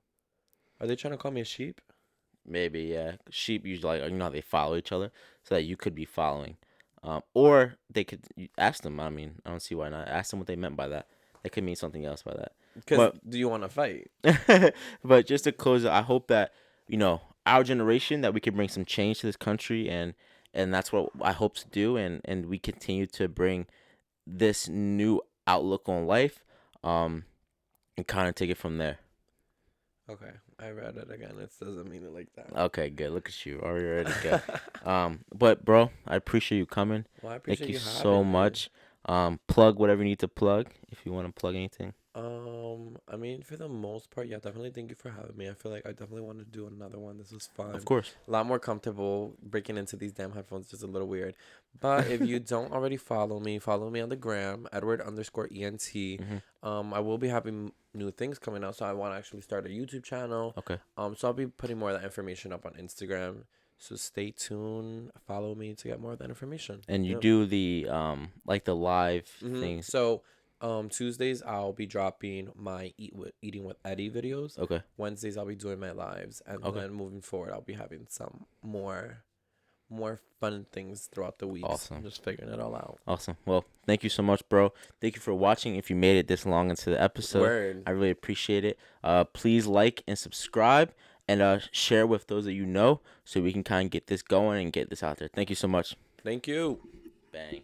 Are they trying to call me a sheep? Maybe, yeah. Sheep usually, like, how they follow each other, so that you could be following. Or they could ask them. I mean, I don't see why not. Ask them what they meant by that. That could mean something else by that. Because do you want to fight? But just to close it, I hope that, our generation, that we can bring some change to this country, and that's what I hope to do, and we continue to bring this new outlook on life, and kind of take it from there. Okay, I read it again. It doesn't mean it like that. Okay, good. Look at you. Already ready to go. But bro, I appreciate you coming. Well, I appreciate Thank you having so me. much. Plug whatever you need to plug, if you want to plug anything. I mean, for the most part, yeah, definitely thank you for having me. I feel like I definitely want to do another one. This was fun. Of course. A lot more comfortable. Breaking into these damn headphones is just a little weird. But if you don't already follow me on the gram, Edward_ENT. I will be having new things coming out, so I want to actually start a YouTube channel. Okay. So I'll be putting more of that information up on Instagram. So stay tuned. Follow me to get more of that information. And you do the like the live things. So Tuesdays I'll be dropping my eating with Eddie videos. Okay. Wednesdays I'll be doing my lives, and then moving forward I'll be having some more fun things throughout the week. Awesome. Just figuring it all out. Awesome. Well, thank you so much, bro. Thank you for watching. If you made it this long into the episode, Word. I really appreciate it. Please like and subscribe, and share with those that you know, so we can kind of get this going and get this out there. Thank you so much. Thank you. Bang.